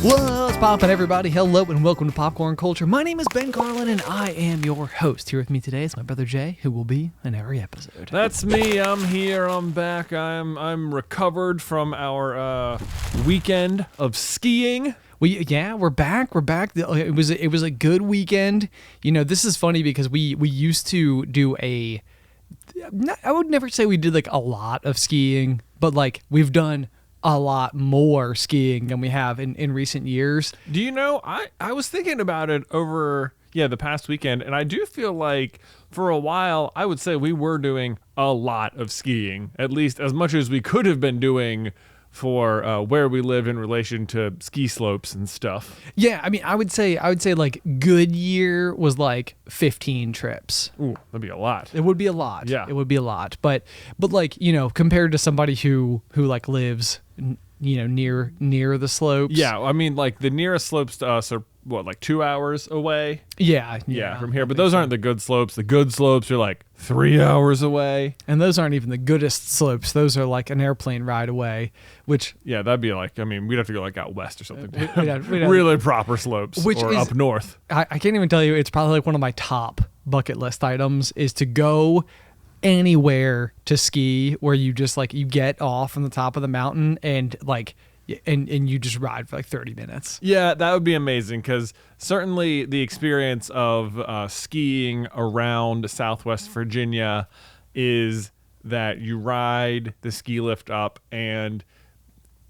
What's poppin', everybody? Hello and welcome to Popcorn Culture. My name is Ben Carlin and I am your host. Here with me today is my brother Jay, who will be in every episode. That's me. I'm here. I'm back. I'm recovered from our weekend of skiing. We're back. We're back. It was a good weekend. You know, this is funny because we used to do I would never say we did like a lot of skiing, but like we've done a lot more skiing than we have in recent years. Do you know, I was thinking about it over the past weekend, and I do feel like for a while I would say we were doing a lot of skiing, at least as much as we could have been doing for where we live in relation to ski slopes and stuff. Yeah, I mean, I would say like good year was like 15 trips. Ooh, that'd be a lot. It would be a lot. Yeah. It would be a lot. But like, you know, compared to somebody who like lives, you know, near the slopes. Yeah, I mean, like the nearest slopes to us are what, like 2 hours away? Yeah, from here. But those aren't the good slopes. The good slopes are like 3 hours away. And those aren't even the goodest slopes. Those are like an airplane ride away, which... Yeah, that'd be like, I mean, we'd have to go like out west or something. We'd have really proper slopes, which or is, up north. I can't even tell you, it's probably like one of my top bucket list items is to go anywhere to ski where you just like, you get off from the top of the mountain and like... And you just ride for like 30 minutes. Yeah, that would be amazing because certainly the experience of skiing around Southwest Virginia is that you ride the ski lift up and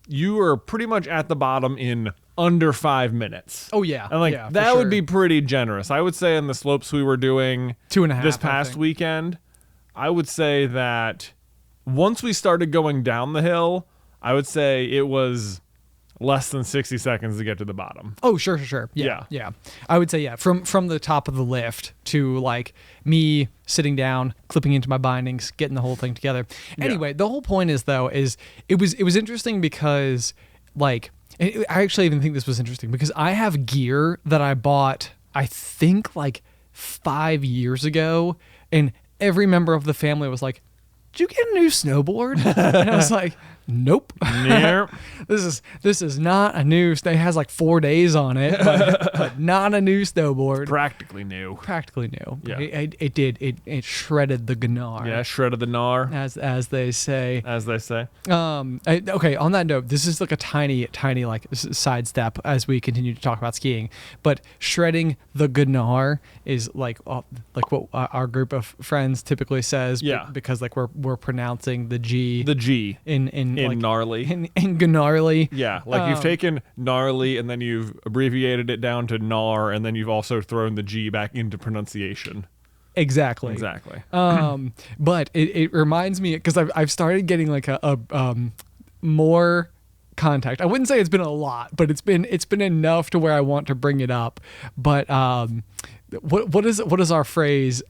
you are pretty much at the bottom in under 5 minutes. Oh, yeah. And like that would be pretty generous. I would say in the slopes we were doing 2.5 this past weekend, I would say that once we started going down the hill, I would say it was less than 60 seconds to get to the bottom. Oh, sure. Yeah. I would say, yeah, from the top of the lift to like me sitting down, clipping into my bindings, getting the whole thing together. Anyway, the whole point is though, is it was interesting because like, I actually even think this was interesting because I have gear that I bought, I think like 5 years ago, and every member of the family was like, "Did you get a new snowboard?" And I was like, "Nope." Nope. This is not a new. It has like 4 days on it, but not a new snowboard. Practically new. Yeah. It shredded the gnar. Yeah, shredded the gnar, as they say. Okay. On that note, this is like a tiny like sidestep as we continue to talk about skiing. But shredding the gnar is like what our group of friends typically says. Yeah. Because like we're pronouncing the G. The G. In like, gnarly. In gnarly. Yeah, like you've taken gnarly and then you've abbreviated it down to gnar, and then you've also thrown the G back into pronunciation. Exactly. But it reminds me because I've started getting like a more contact. I wouldn't say it's been a lot, but it's been enough to where I want to bring it up. But what is our phrase?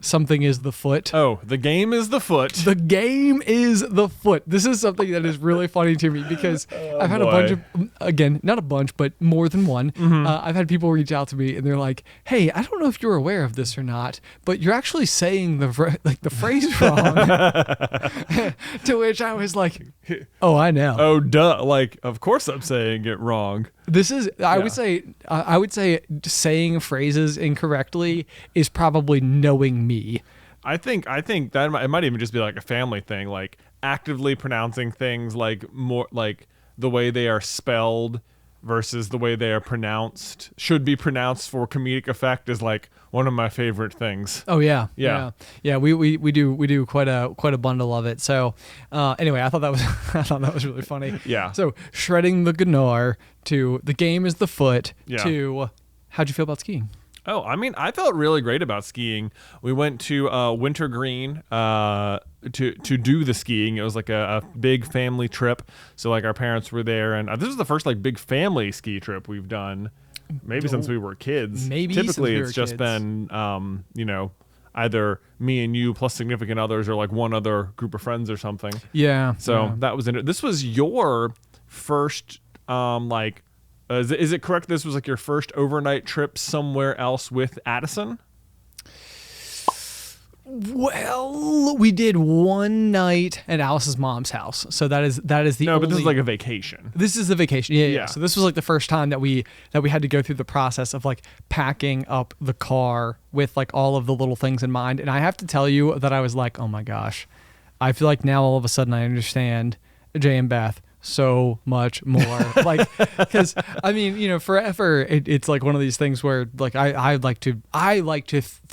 Something is the foot. Oh, the game is the foot. The game is the foot. This is something that is really funny to me because I've had a bunch of, again, not a bunch, but more than one. Mm-hmm. I've had people reach out to me and they're like, "Hey, I don't know if you're aware of this or not, but you're actually saying the phrase wrong." To which I was like, "Oh, I know. Oh, duh. Like, of course I'm saying it wrong." This is, I would say saying phrases incorrectly is probably knowing me. I think that it might even just be like a family thing, like actively pronouncing things like more like the way they are spelled versus the way they are pronounced, should be pronounced for comedic effect, is like one of my favorite things. Oh yeah. We do quite a bundle of it. So anyway, I thought that was really funny. Yeah. So shredding the gnar to the game is the foot to how'd you feel about skiing? Oh, I mean, I felt really great about skiing. We went to Wintergreen to do the skiing. It was like a big family trip. So like our parents were there, and this is the first like big family ski trip we've done, maybe since we were kids. Typically it's just been either me and you plus significant others or like one other group of friends or something. Yeah. So that was this was your first is it correct this was like your first overnight trip somewhere else with Addison? Well, we did one night at Alice's mom's house, so that is the No, only, but this is like a vacation. This is the vacation. Yeah. Yeah. So this was like the first time that we had to go through the process of like packing up the car with like all of the little things in mind. And I have to tell you that I was like, oh my gosh, I feel like now all of a sudden I understand Jay and Beth so much more. Like, because I mean, you know, forever it's like one of these things where like I like to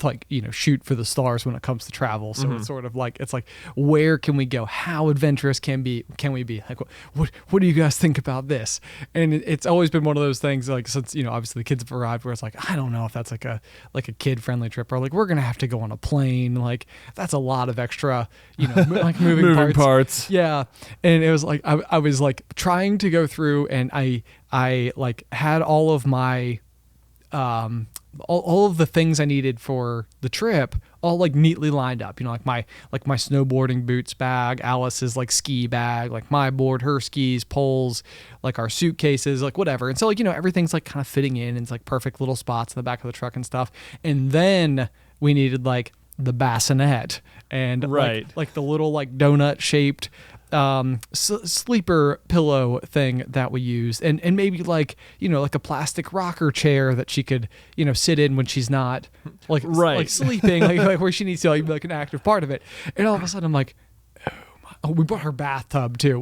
like, you know, shoot for the stars when it comes to travel. So it's sort of like, it's like, where can we go? How adventurous can we be? Like, what do you guys think about this? And it's always been one of those things, like, since, you know, obviously the kids have arrived, where it's like, I don't know if that's like a kid friendly trip, or like we're gonna have to go on a plane. Like, that's a lot of extra, you know, like moving parts. Yeah. And it was like I was like trying to go through, and I like had all of my all of the things I needed for the trip all like neatly lined up, you know, like my snowboarding boots bag, Alice's like ski bag, like my board, her skis, poles, like our suitcases, like whatever. And so, like, you know, everything's like kind of fitting in, and it's like perfect little spots in the back of the truck and stuff. And then we needed like the bassinet and like the little like donut shaped sleeper pillow thing that we used, and maybe like, you know, like a plastic rocker chair that she could, you know, sit in when she's not like sleeping, like where she needs to like be like an active part of it. And all of a sudden I'm like, oh, we brought her bathtub too.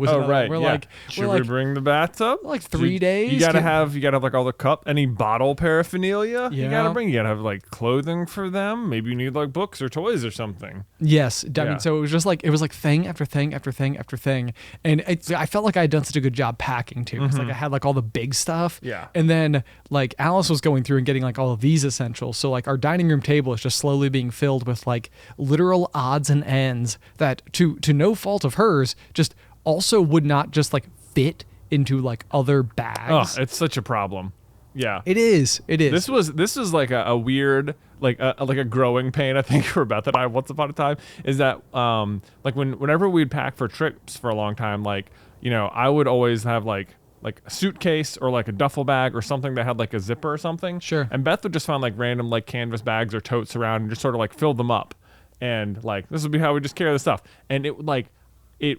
Should we bring the bathtub? Like 3 days. You gotta have like all the cup, any bottle paraphernalia. Yeah. You gotta have like clothing for them. Maybe you need like books or toys or something. Yes, I mean, so it was just like, it was like thing after thing after thing after thing, and I felt like I had done such a good job packing too, because like I had like all the big stuff. Yeah. And then like Alice was going through and getting like all of these essentials. So like our dining room table is just slowly being filled with like literal odds and ends that to no fault of hers just also would not just like fit into like other bags. Oh, it's such a problem. Yeah, it is. This was like a weird, like a growing pain, I think, for Beth and I once upon a time, is that like whenever we'd pack for trips for a long time, like, you know, I would always have like a suitcase or like a duffel bag or something that had like a zipper or something. Sure. And Beth would just find like random like canvas bags or totes around and just sort of like fill them up, and like this would be how we just carry the stuff, and it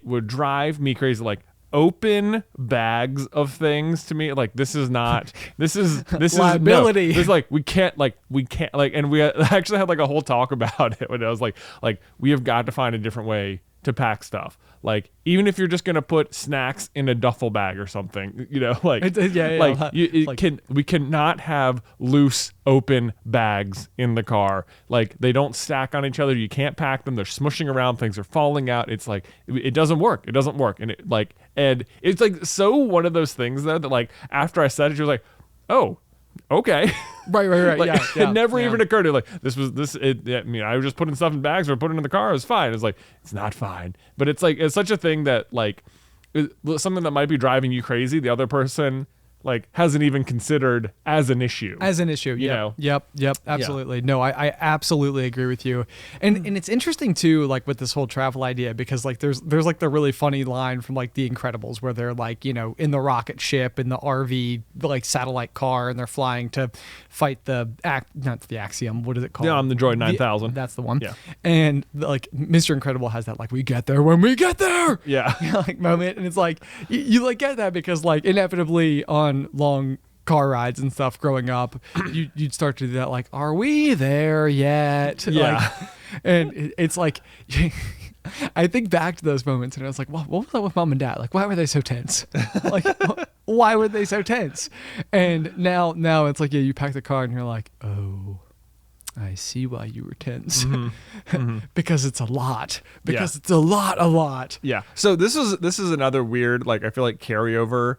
would drive me crazy. Like, open bags of things to me, like, this is liability. This is like, we can't, and we actually had like a whole talk about it when I was like we have got to find a different way to pack stuff. Like, even if you're just gonna put snacks in a duffel bag or something, you know, like, we cannot have loose open bags in the car. Like, they don't stack on each other. You can't pack them. They're smushing around. Things are falling out. It's like, it doesn't work. And it's like, so one of those things though that, like, after I said it, she was like, oh, okay. Right. Like, yeah. It never even occurred to, like, I mean, I was just putting stuff in bags or putting it in the car. It was fine. It's like, it's not fine. But it's like, it's such a thing that, like, something that might be driving you crazy, the other person, like, hasn't even considered as an issue. You know? Yep. Absolutely. Yeah. No, I absolutely agree with you. And it's interesting too, like, with this whole travel idea, because like there's like the really funny line from like The Incredibles where they're like, you know, in the rocket ship, in the RV, like satellite car, and they're flying to fight not the Axiom. What is it called? Yeah, I'm the Droid 9000. That's the one. Yeah. And like Mr. Incredible has that, like, we get there when we get there. Yeah. Like moment. And it's like, you like get that because like inevitably on long car rides and stuff growing up, you'd start to do that, like, are we there yet? Yeah. Like, and it's like, I think back to those moments and I was like, what was that with mom and dad? Like, why were they so tense? Like, why were they so tense? And now it's like, yeah, you pack the car and you're like, oh, I see why you were tense. Because it's a lot. It's a lot. Yeah. So this is another weird, like, I feel like carryover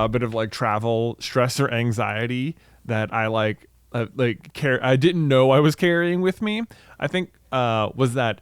bit of like travel stress or anxiety that I I didn't know I was carrying with me. I think was that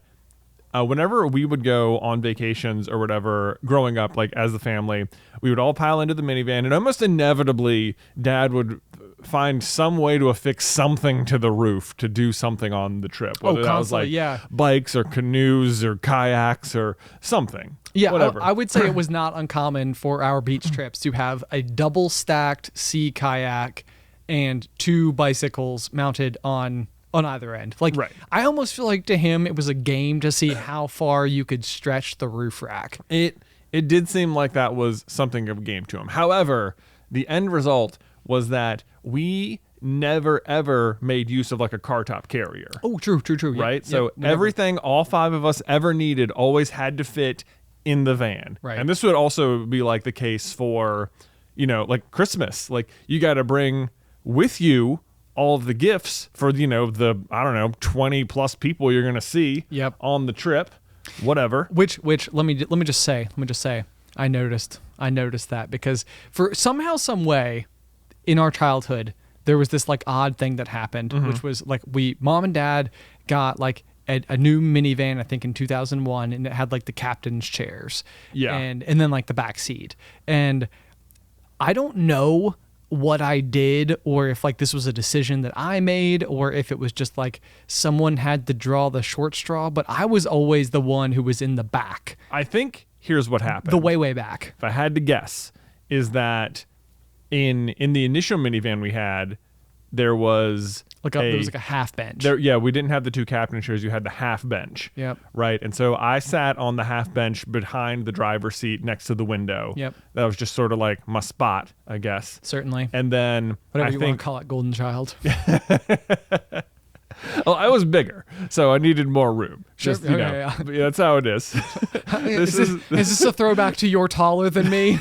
whenever we would go on vacations or whatever growing up, like as a family, we would all pile into the minivan, and almost inevitably Dad would find some way to affix something to the roof to do something on the trip. Whether that was like bikes or canoes or kayaks or something. Yeah, whatever. I would say it was not uncommon for our beach trips to have a double stacked sea kayak and 2 bicycles mounted on on either end. Like, Right. I almost feel like to him it was a game to see how far you could stretch the roof rack. It did seem like that was something of a game to him. However, the end result was that we never ever made use of like a Cartop carrier. Oh, true. Yeah, Right? yeah, So never. everything all 5 of us ever needed always had to fit in the van. Right. And this would also be like the case for, like Christmas. Like you got to bring with you all of the gifts for, the, I don't know, 20 plus people you're going to see Yep. on the trip, whatever. Which let me just say, I noticed that because for somehow, some way in our childhood, there was this like odd thing that happened, which was like mom and dad got like a new minivan, I think in 2001, and it had like the captain's chairs, and then like the back seat. And I don't know what I did, or if like this was a decision that I made, or if it was just like someone had to draw the short straw, but I was always the one who was in the back. I think here's what happened. The way back. If I had to guess, is that in the initial minivan we had, there was There was like a half bench. we didn't have the 2 captain chairs. You had the half bench. Yep. Right. And so I sat on the half bench behind the driver's seat next to the window. Yep. That was just sort of like my spot, I guess. Certainly. And then Whatever I you think want to call it, golden child. well, I was bigger, so I needed more room. Sure. Just, Okay, yeah, that's how it is. Is this a throwback to you're taller than me?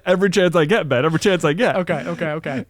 Every chance I get, Ben. Every chance I get. Okay.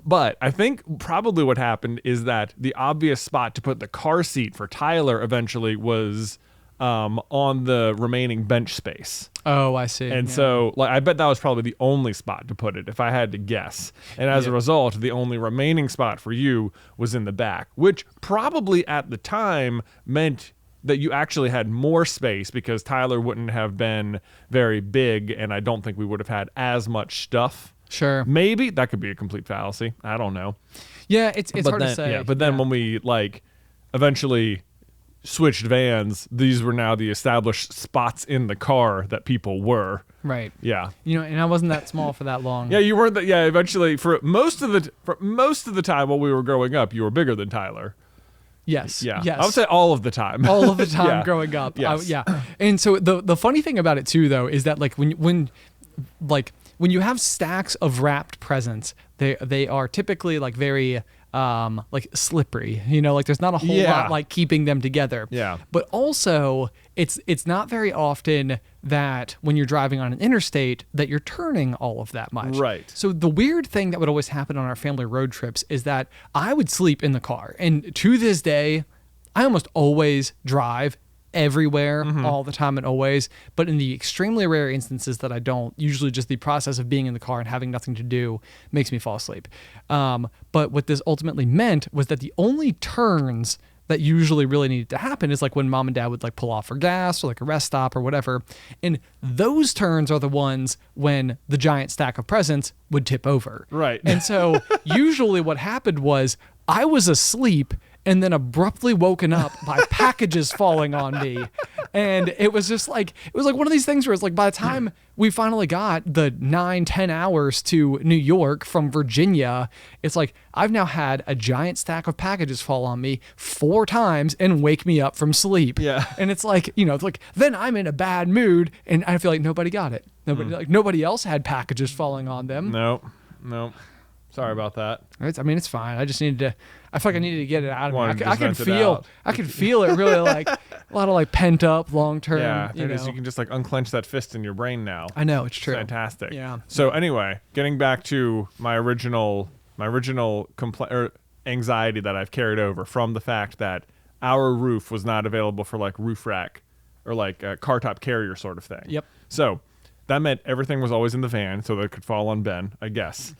But I think probably what happened is that the obvious spot to put the car seat for Tyler eventually was on the remaining bench space. Oh, I see. And Yeah. so I bet that was probably the only spot to put it if I had to guess. And as a result, the only remaining spot for you was in the back, which probably at the time meant that you actually had more space because Tyler wouldn't have been very big, and I don't think we would have had as much stuff. Sure. Maybe that could be a complete fallacy. I don't know. Yeah, it's hard to say. Yeah, but then when we eventually switched vans, these were now the established spots in the car that people were. Right. Yeah. And I wasn't that small for that long. Yeah, you weren't. Eventually, for most of the time while we were growing up, you were bigger than Tyler. Yes. Yeah. Yes. I would say all of the time. All of the time Yeah. growing up. Yes. Yeah. And so the funny thing about it too, though, is that like when you have stacks of wrapped presents, they are typically like very like slippery, like there's not a whole lot like keeping them together. Yeah. But also it's not very often that when you're driving on an interstate that you're turning all of that much. Right. So the weird thing that would always happen on our family road trips is that I would sleep in the car. And to this day, I almost always drive everywhere all the time and always, but in the extremely rare instances that I don't, usually just the process of being in the car and having nothing to do makes me fall asleep. But what this ultimately meant was that the only turns that usually really needed to happen is like when mom and dad would like pull off for gas or like a rest stop or whatever, and those turns are the ones when the giant stack of presents would tip over. Right. And so usually what happened was I was asleep and then abruptly woken up by packages falling on me. And it was just like, it was like one of these things where it's like by the time we finally got the 9-10 hours to New York from Virginia, it's like I've now had a giant stack of packages fall on me 4 times and wake me up from sleep. Yeah. And it's like, it's like then I'm in a bad mood and I feel like nobody got it. Nobody else had packages falling on them. No. Sorry about that. It's fine. I just needed to. I feel like I needed to get it out of me. I could feel. I could feel it really like a lot of like pent up long term. Yeah, it is. You can just like unclench that fist in your brain now. I know it's true. Fantastic. Yeah. So anyway, getting back to my original anxiety that I've carried over from the fact that our roof was not available for like roof rack or like a Cartop carrier sort of thing. Yep. So that meant everything was always in the van, so that it could fall on Ben, I guess.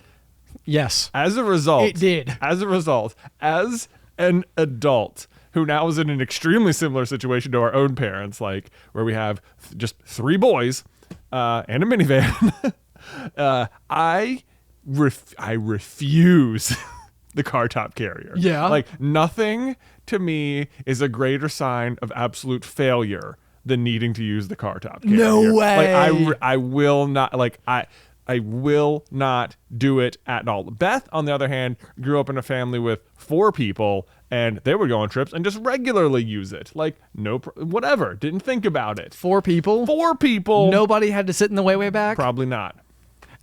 Yes. As a result, It did. As an adult who now is in an extremely similar situation to our own parents, like where we have just 3 boys and a minivan, I refuse the Cartop carrier. Yeah. Like nothing to me is a greater sign of absolute failure than needing to use the Cartop carrier. No way. Like I will not I will not do it at all. Beth, on the other hand, grew up in a family with 4 people, and they would go on trips and just regularly use it. Like, whatever. Didn't think about it. 4 people? 4 people. Nobody had to sit in the way back? Probably not.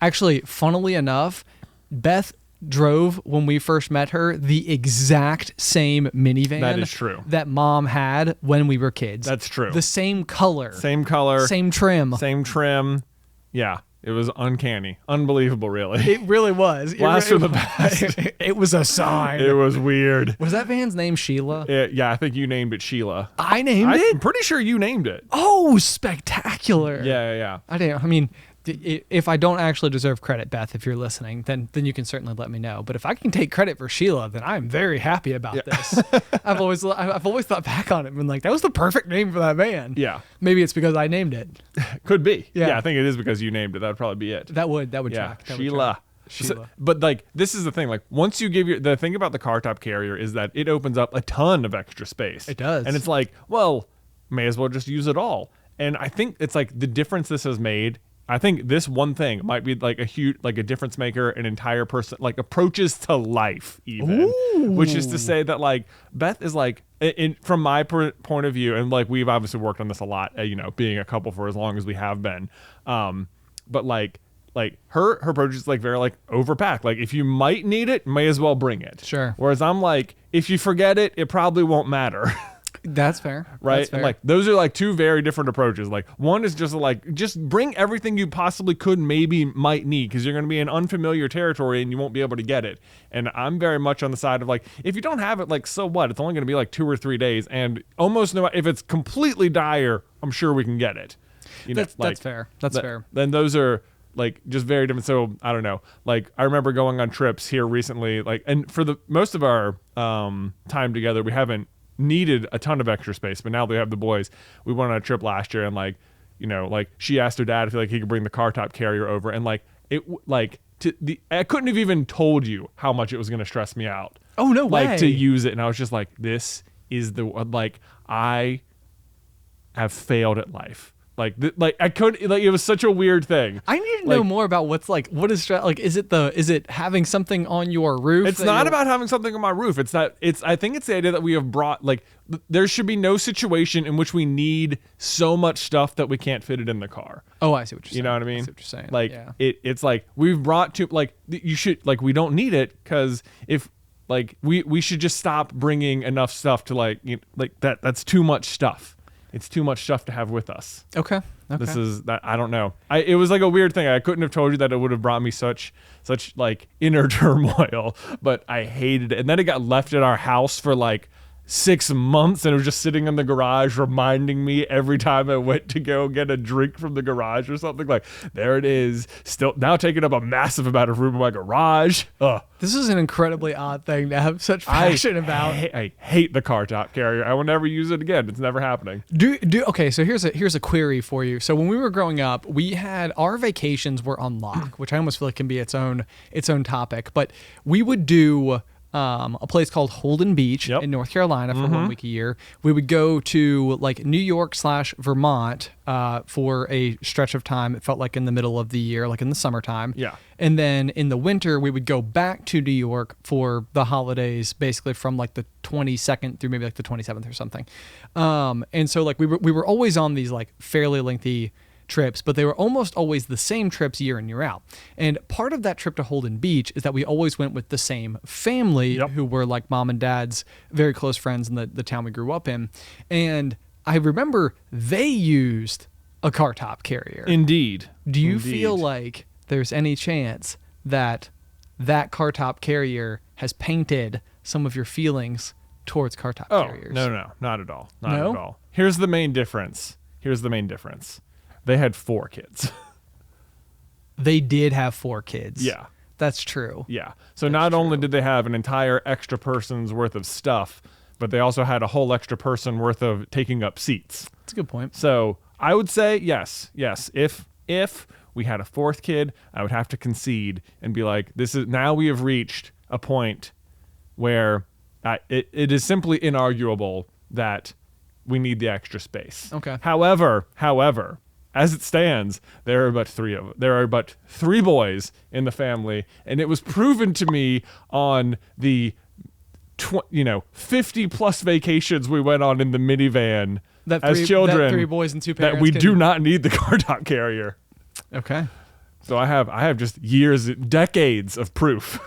Actually, funnily enough, Beth drove, when we first met her, the exact same minivan That is true. that Mom had when we were kids. That's true. The same color. Same color. Same trim. Same trim. Yeah. It was uncanny. Unbelievable, really. It really was. Blast from the past. It was a sign. It was weird. Was that van's name Sheila? Yeah, I think you named it Sheila. I named it? I'm pretty sure you named it. Oh, spectacular. Yeah. I mean, if I don't actually deserve credit, Beth, if you're listening, then you can certainly let me know. But if I can take credit for Sheila, then I'm very happy about this. I've always thought back on it and been like, that was the perfect name for that van. Yeah. Maybe it's because I named it. Could be. Yeah. I think it is because you named it. That would probably be it. That would Yeah, track. That would Sheila. track. Sheila. But like, this is the thing. Like, once you give the thing about the Cartop carrier is that it opens up a ton of extra space. It does. And it's like, well, may as well just use it all. And I think it's like the difference this has made. I think this one thing might be like a huge, like a difference maker, an entire person, like approaches to life even. Ooh. Which is to say that like Beth is like, from my point of view, and like we've obviously worked on this a lot, being a couple for as long as we have been. But like her approach is like very like overpacked. Like if you might need it, may as well bring it. Sure. Whereas I'm like, if you forget it, it probably won't matter. That's fair. Right. That's fair. Like those are like 2 very different approaches. Like one is just like, just bring everything you possibly might need, because you're going to be in unfamiliar territory and you won't be able to get it. And I'm very much on the side of like, if you don't have it, like, so what? It's only going to be like 2 or 3 days, and almost if it's completely dire, I'm sure we can get it. That's fair. That's fair. Then those are like just very different. So I don't know. Like I remember going on trips here recently, like, and for the most of our time together, we haven't needed a ton of extra space, but now that we have the boys, we went on a trip last year, and like, like she asked her dad if like he could bring the Cartop carrier over, and like I couldn't have even told you how much it was going to stress me out. Oh, no way. Like to use it, and I was just like, this is I have failed at life. It was such a weird thing. I need to know more about what is like, is it having something on your roof? It's not about having something on my roof. I think it's the idea that we have brought, like, there should be no situation in which we need so much stuff that we can't fit it in the car. Oh, I see what you're saying. You know what I mean? I see what you're saying. Like, yeah. It's like we've brought to, like, you should, like, we don't need it, because if, like, we should just stop bringing enough stuff to, like, that's too much stuff. It's too much stuff to have with us. Okay. This is that, I don't know. It was like a weird thing. I couldn't have told you that it would have brought me such like inner turmoil, but I hated it. And then it got left at our house for like 6 months, and it was just sitting in the garage reminding me every time I went to go get a drink from the garage or something. Like, there it is, still now taking up a massive amount of room in my garage. Ugh. This is an incredibly odd thing to have such passion about. I hate the Cartop carrier. I will never use it again. It's never happening. Okay, so here's a query for you. So when we were growing up, we had our vacations were on lock, which I almost feel like can be its own topic. But we would do a place called Holden Beach in North Carolina for 1 week a year. We would go to like New York / Vermont for a stretch of time. It felt like in the middle of the year, like in the summertime. Yeah. And then in the winter, we would go back to New York for the holidays, basically from like the 22nd through maybe like the 27th or something. And so like we were always on these like fairly lengthy trips, but they were almost always the same trips year in, year out. And part of that trip to Holden Beach is that we always went with the same family who were like mom and dad's very close friends in the town we grew up in. And I remember they used a Cartop carrier. Indeed. Do you feel like there's any chance that Cartop carrier has painted some of your feelings towards Cartop carriers? No, not at all. Not at all. Here's the main difference. They had 4 kids. They did have 4 kids. Yeah. That's true. Yeah. So not only did they have an entire extra person's worth of stuff, but they also had a whole extra person worth of taking up seats. That's a good point. So I would say yes. If we had a 4th kid, I would have to concede and be like, now we have reached a point where it is simply inarguable that we need the extra space. Okay. However, as it stands, there are but three boys in the family, and it was proven to me on the 50 plus vacations we went on in the minivan as children, that 3 boys and 2 parents, that we do not need the Cartop carrier. Okay. So I have just decades of proof.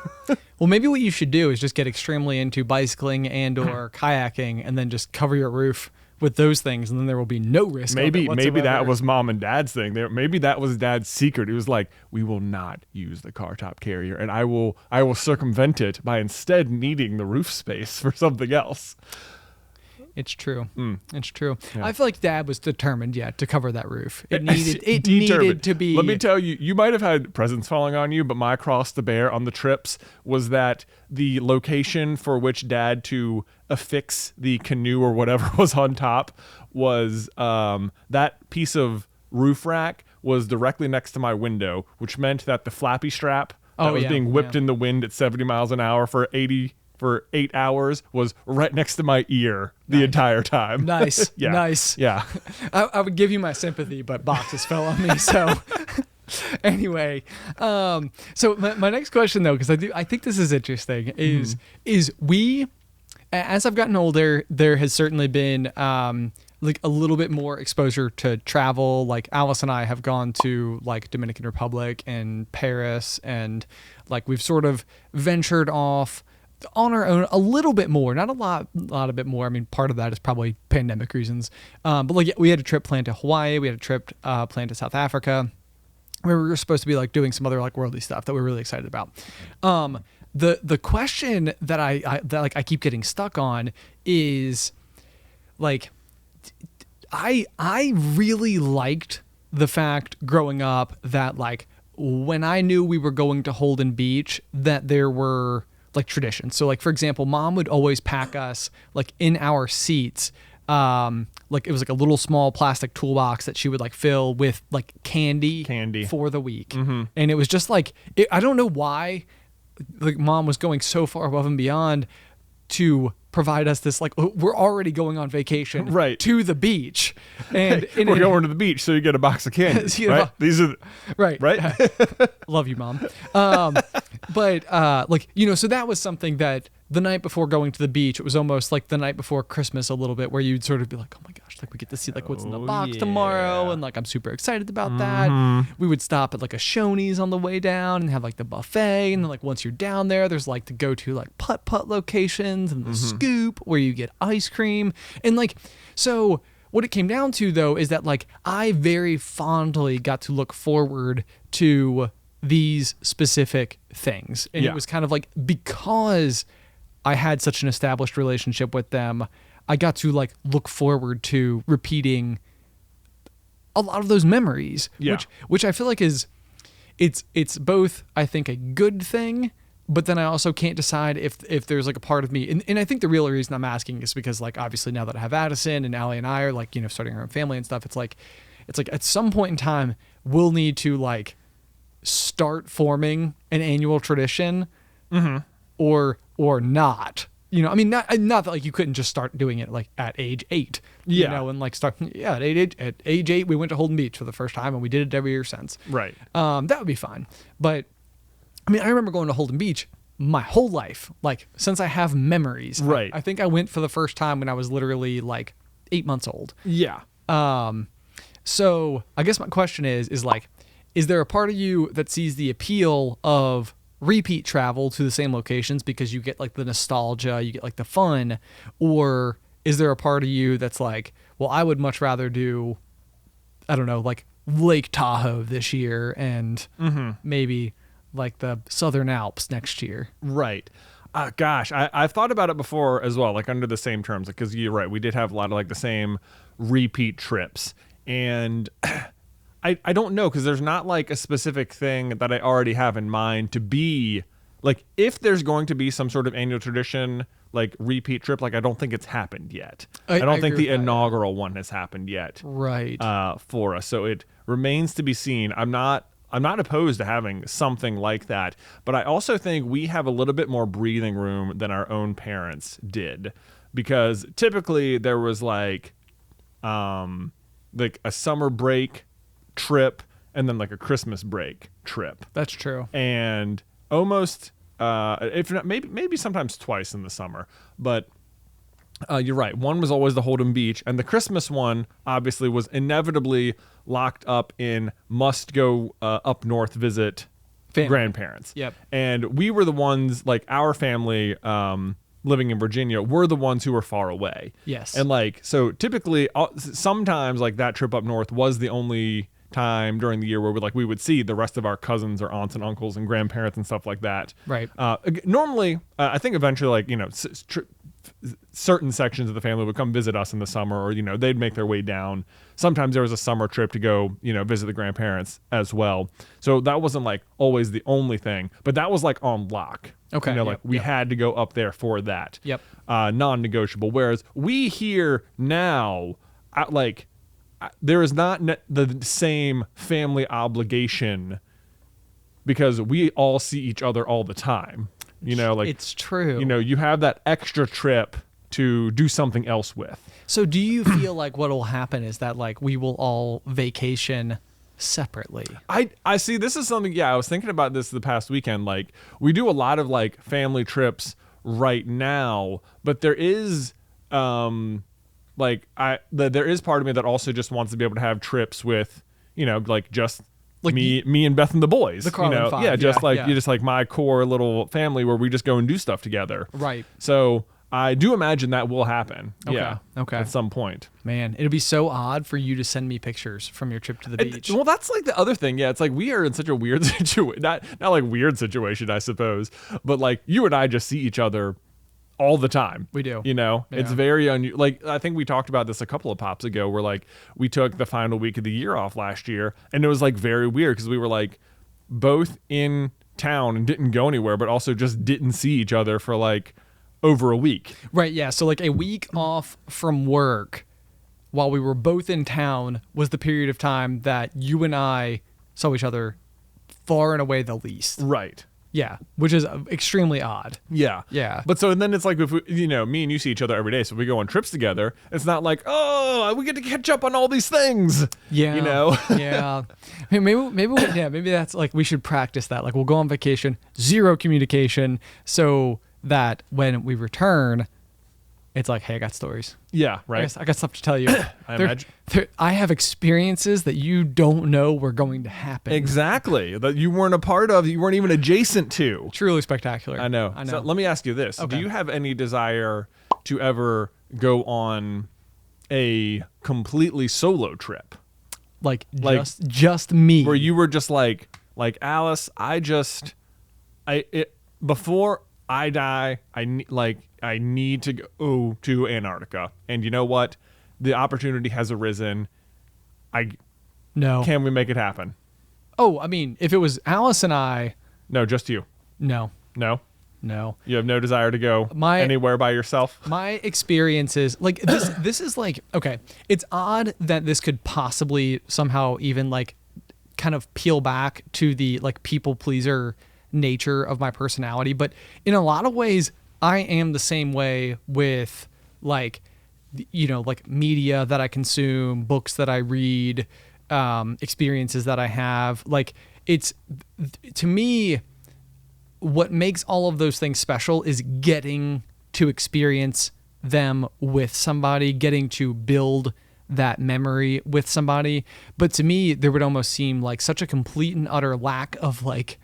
Well, maybe what you should do is just get extremely into bicycling and or kayaking, and then just cover your roof with those things, and then there will be no risk. Maybe that was mom and dad's thing. Maybe that was dad's secret. It was like, we will not use the Cartop carrier, and I will circumvent it by instead needing the roof space for something else. It's true. It's true. Yeah. I feel like Dad was determined, to cover that roof. It needed to be. Let me tell you, you might have had presents falling on you, but my cross to bear on the trips was that the location for which Dad to affix the canoe or whatever was on top was that piece of roof rack was directly next to my window, which meant that the flappy strap that was being whipped in the wind at 70 miles an hour for 8 hours was right next to my ear the entire time. Nice. Yeah. Nice. Yeah. I would give you my sympathy, but boxes fell on me. So anyway, so my next question though, because I think this is interesting, is we, as I've gotten older, there has certainly been like a little bit more exposure to travel. Like Alice and I have gone to like Dominican Republic and Paris, and like we've sort of ventured off on our own a little bit more, not a lot a bit more. I mean, part of that is probably pandemic reasons. But like we had a trip planned to Hawaii. We had a trip planned to South Africa, where we were supposed to be like doing some other like worldly stuff that we're really excited about. The question that I keep getting stuck on is like, I really liked the fact growing up that like when I knew we were going to Holden Beach, that there were like traditions. So like, for example, Mom would always pack us like in our seats. Like it was like a little small plastic toolbox that she would like fill with like candy for the week. Mm-hmm. And it was just like, I don't know why like Mom was going so far above and beyond to provide us this, like, we're already going on vacation to the beach, and we're going to the beach, so you get a box of candy, right? These are right. Love you, Mom. But like, you know, so that was something that the night before going to the beach, it was almost like the night before Christmas a little bit, where you'd sort of be like, oh my gosh, like we get to see like what's in the box tomorrow, and like I'm super excited about that. We would stop at like a Shoney's on the way down and have like the buffet, and then like once you're down there, there's like to go to like putt-putt locations and the Scoop where you get ice cream. And like, so what it came down to though is that like I very fondly got to look forward to these specific things, and it was kind of like, because I had such an established relationship with them, I got to like look forward to repeating a lot of those memories, which I feel like is, it's both, I think, a good thing, but then I also can't decide if there's like a part of me, and I think the real reason I'm asking is because like obviously now that I have Addison and Allie and I are like, you know, starting our own family and stuff, it's like at some point in time we'll need to like start forming an annual tradition, or not, you know, I mean, not that like you couldn't just start doing it like at age 8, you know, and like start, at age 8, we went to Holden Beach for the first time, and we did it every year since. Right. That would be fine. But I mean, I remember going to Holden Beach my whole life, like since I have memories. Right. I think I went for the first time when I was literally like 8 months old. Yeah. So I guess my question is like, is there a part of you that sees the appeal of repeat travel to the same locations because you get like the nostalgia, you get like the fun, or is there a part of you that's like, well, I would much rather do, I don't know, like Lake Tahoe this year and maybe like the Southern Alps next year? Right. Gosh, I've thought about it before as well, like under the same terms, because you're right, we did have a lot of like the same repeat trips, and I don't know, because there's not like a specific thing that I already have in mind to be like, if there's going to be some sort of annual tradition, like repeat trip, like I don't think it's happened yet. I don't think the inaugural one has happened yet. Right. For us. So it remains to be seen. I'm not opposed to having something like that, but I also think we have a little bit more breathing room than our own parents did, because typically there was like a summer break trip and then like a Christmas break trip. That's true. And almost, if not, maybe sometimes twice in the summer, but you're right. One was always the Holden Beach, and the Christmas one obviously was inevitably locked up in must go up north visit grandparents. Yep. And we were the ones, like our family living in Virginia, were the ones who were far away. Yes. And like, so typically, sometimes like that trip up north was the only time during the year where we would see the rest of our cousins or aunts and uncles and grandparents and stuff like that. Right. Normally, I think eventually, like, you know, certain sections of the family would come visit us in the summer, or, you know, they'd make their way down. Sometimes there was a summer trip to go, you know, visit the grandparents as well. So that wasn't like always the only thing, but that was like on lock. Okay. You know, like we had to go up there for that. Yep. Non-negotiable. Whereas we here now, there is not the same family obligation because we all see each other all the time. You know, like, it's true. You know, you have that extra trip to do something else with. So do you feel like what will happen is that like we will all vacation separately? I see. This is something, I was thinking about this the past weekend. Like, we do a lot of like family trips right now, but there is there is part of me that also just wants to be able to have trips with, you know, like just like me and Beth and the boys. The Carlin you know? Five. Yeah, just you just like my core little family where we just go and do stuff together. Right. So I do imagine that will happen. Okay. Yeah. Okay. At some point. Man, it'll be so odd for you to send me pictures from your trip to the beach. Well, that's like the other thing. Yeah, it's like we are in such a weird situation. Not like weird situation, I suppose, but like you and I just see each other all the time. We do. You know, Yeah. It's very unusual. Like, I think we talked about this a couple of pops ago where like we took the final week of the year off last year, and it was like very weird because we were like both in town and didn't go anywhere, but also just didn't see each other for like over a week. Right. Yeah. So like a week off from work while we were both in town was the period of time that you and I saw each other far and away the least. Right. Yeah, which is extremely odd. Yeah. Yeah. But so then it's like, if we, you know, me and you see each other every day, so if we go on trips together, it's not like, oh, we get to catch up on all these things. Yeah. You know? Yeah. Maybe that's like, we should practice that. Like, we'll go on vacation, zero communication, so that when we return, it's like, hey, I got stories. Yeah, right. I got stuff to tell you. imagine. I have experiences that you don't know were going to happen. Exactly. That you weren't a part of, you weren't even adjacent to. Truly spectacular. I know. So let me ask you this. Okay. Do you have any desire to ever go on a completely solo trip? Just me. Where you were just like Alice, before I die, I need to go to Antarctica. And you know what? The opportunity has arisen. No. Can we make it happen? Oh, I mean, if it was Alice and I. No, just you. No. No? No. You have no desire to go anywhere by yourself? My experiences, like this is like, okay, it's odd that this could possibly somehow even like kind of peel back to the like people pleaser nature of my personality. But in a lot of ways, I am the same way with like, you know, like media that I consume, books that I read, experiences that I have. Like, it's, to me, what makes all of those things special is getting to experience them with somebody, getting to build that memory with somebody. But to me, there would almost seem like such a complete and utter lack of like,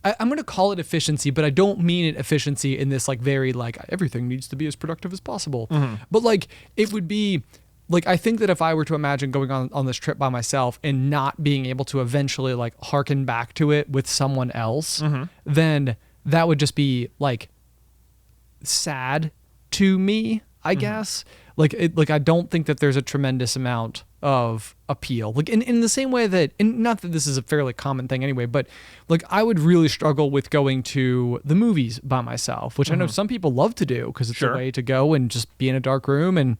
I'm going to call it efficiency, but I don't mean it efficiency in this like very like everything needs to be as productive as possible. Mm-hmm. But like it would be like, I think that if I were to imagine going on this trip by myself and not being able to eventually like harken back to it with someone else, mm-hmm. then that would just be like sad to me, I mm-hmm. guess. Like I don't think that there's a tremendous amount of appeal. Like in the same way that, and not that this is a fairly common thing anyway, but like I would really struggle with going to the movies by myself, which mm-hmm. I know some people love to do because it's a way to go and just be in a dark room and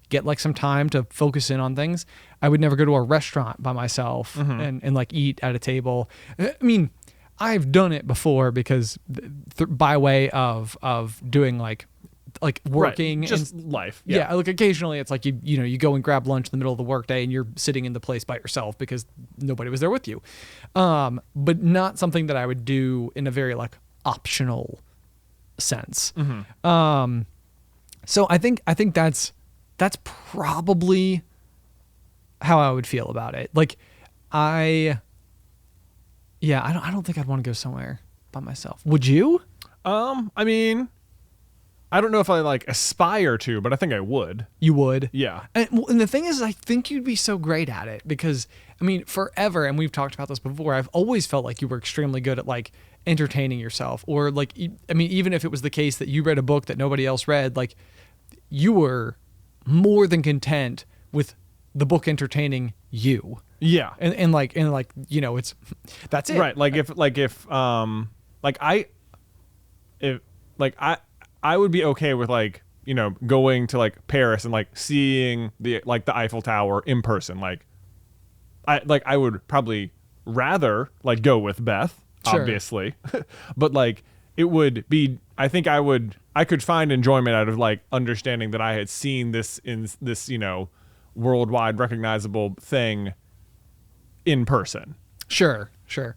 get like some time to focus in on things. I would never go to a restaurant by myself mm-hmm. and like eat at a table. I mean, I've done it before because by way of doing like like working, just and life. yeah, like occasionally it's like you go and grab lunch in the middle of the workday and you're sitting in the place by yourself because nobody was there with you, but not something that I would do in a very like optional sense. So I think that's probably how I would feel about it. Like I don't think I'd want to go somewhere by myself. Would you? I mean, I don't know if I like aspire to, but I think I would. You would? Yeah. And the thing is, I think you'd be so great at it because, I mean, forever, and we've talked about this before, I've always felt like you were extremely good at like entertaining yourself, or like, I mean, even if it was the case that you read a book that nobody else read, like you were more than content with the book entertaining you. Yeah. And like, it's, that's it. Right. I would be okay with like, going to like Paris and like seeing the Eiffel Tower in person. I would probably rather like go with Beth, Sure. obviously, but like it would be, I think I could find enjoyment out of like understanding that I had seen this in this, worldwide recognizable thing in person. Sure.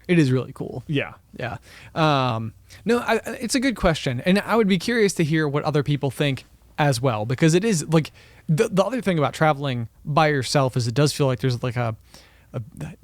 It is really cool. Yeah. Yeah. No, it's a good question. And I would be curious to hear what other people think as well, because it is like the other thing about traveling by yourself is it does feel like there's like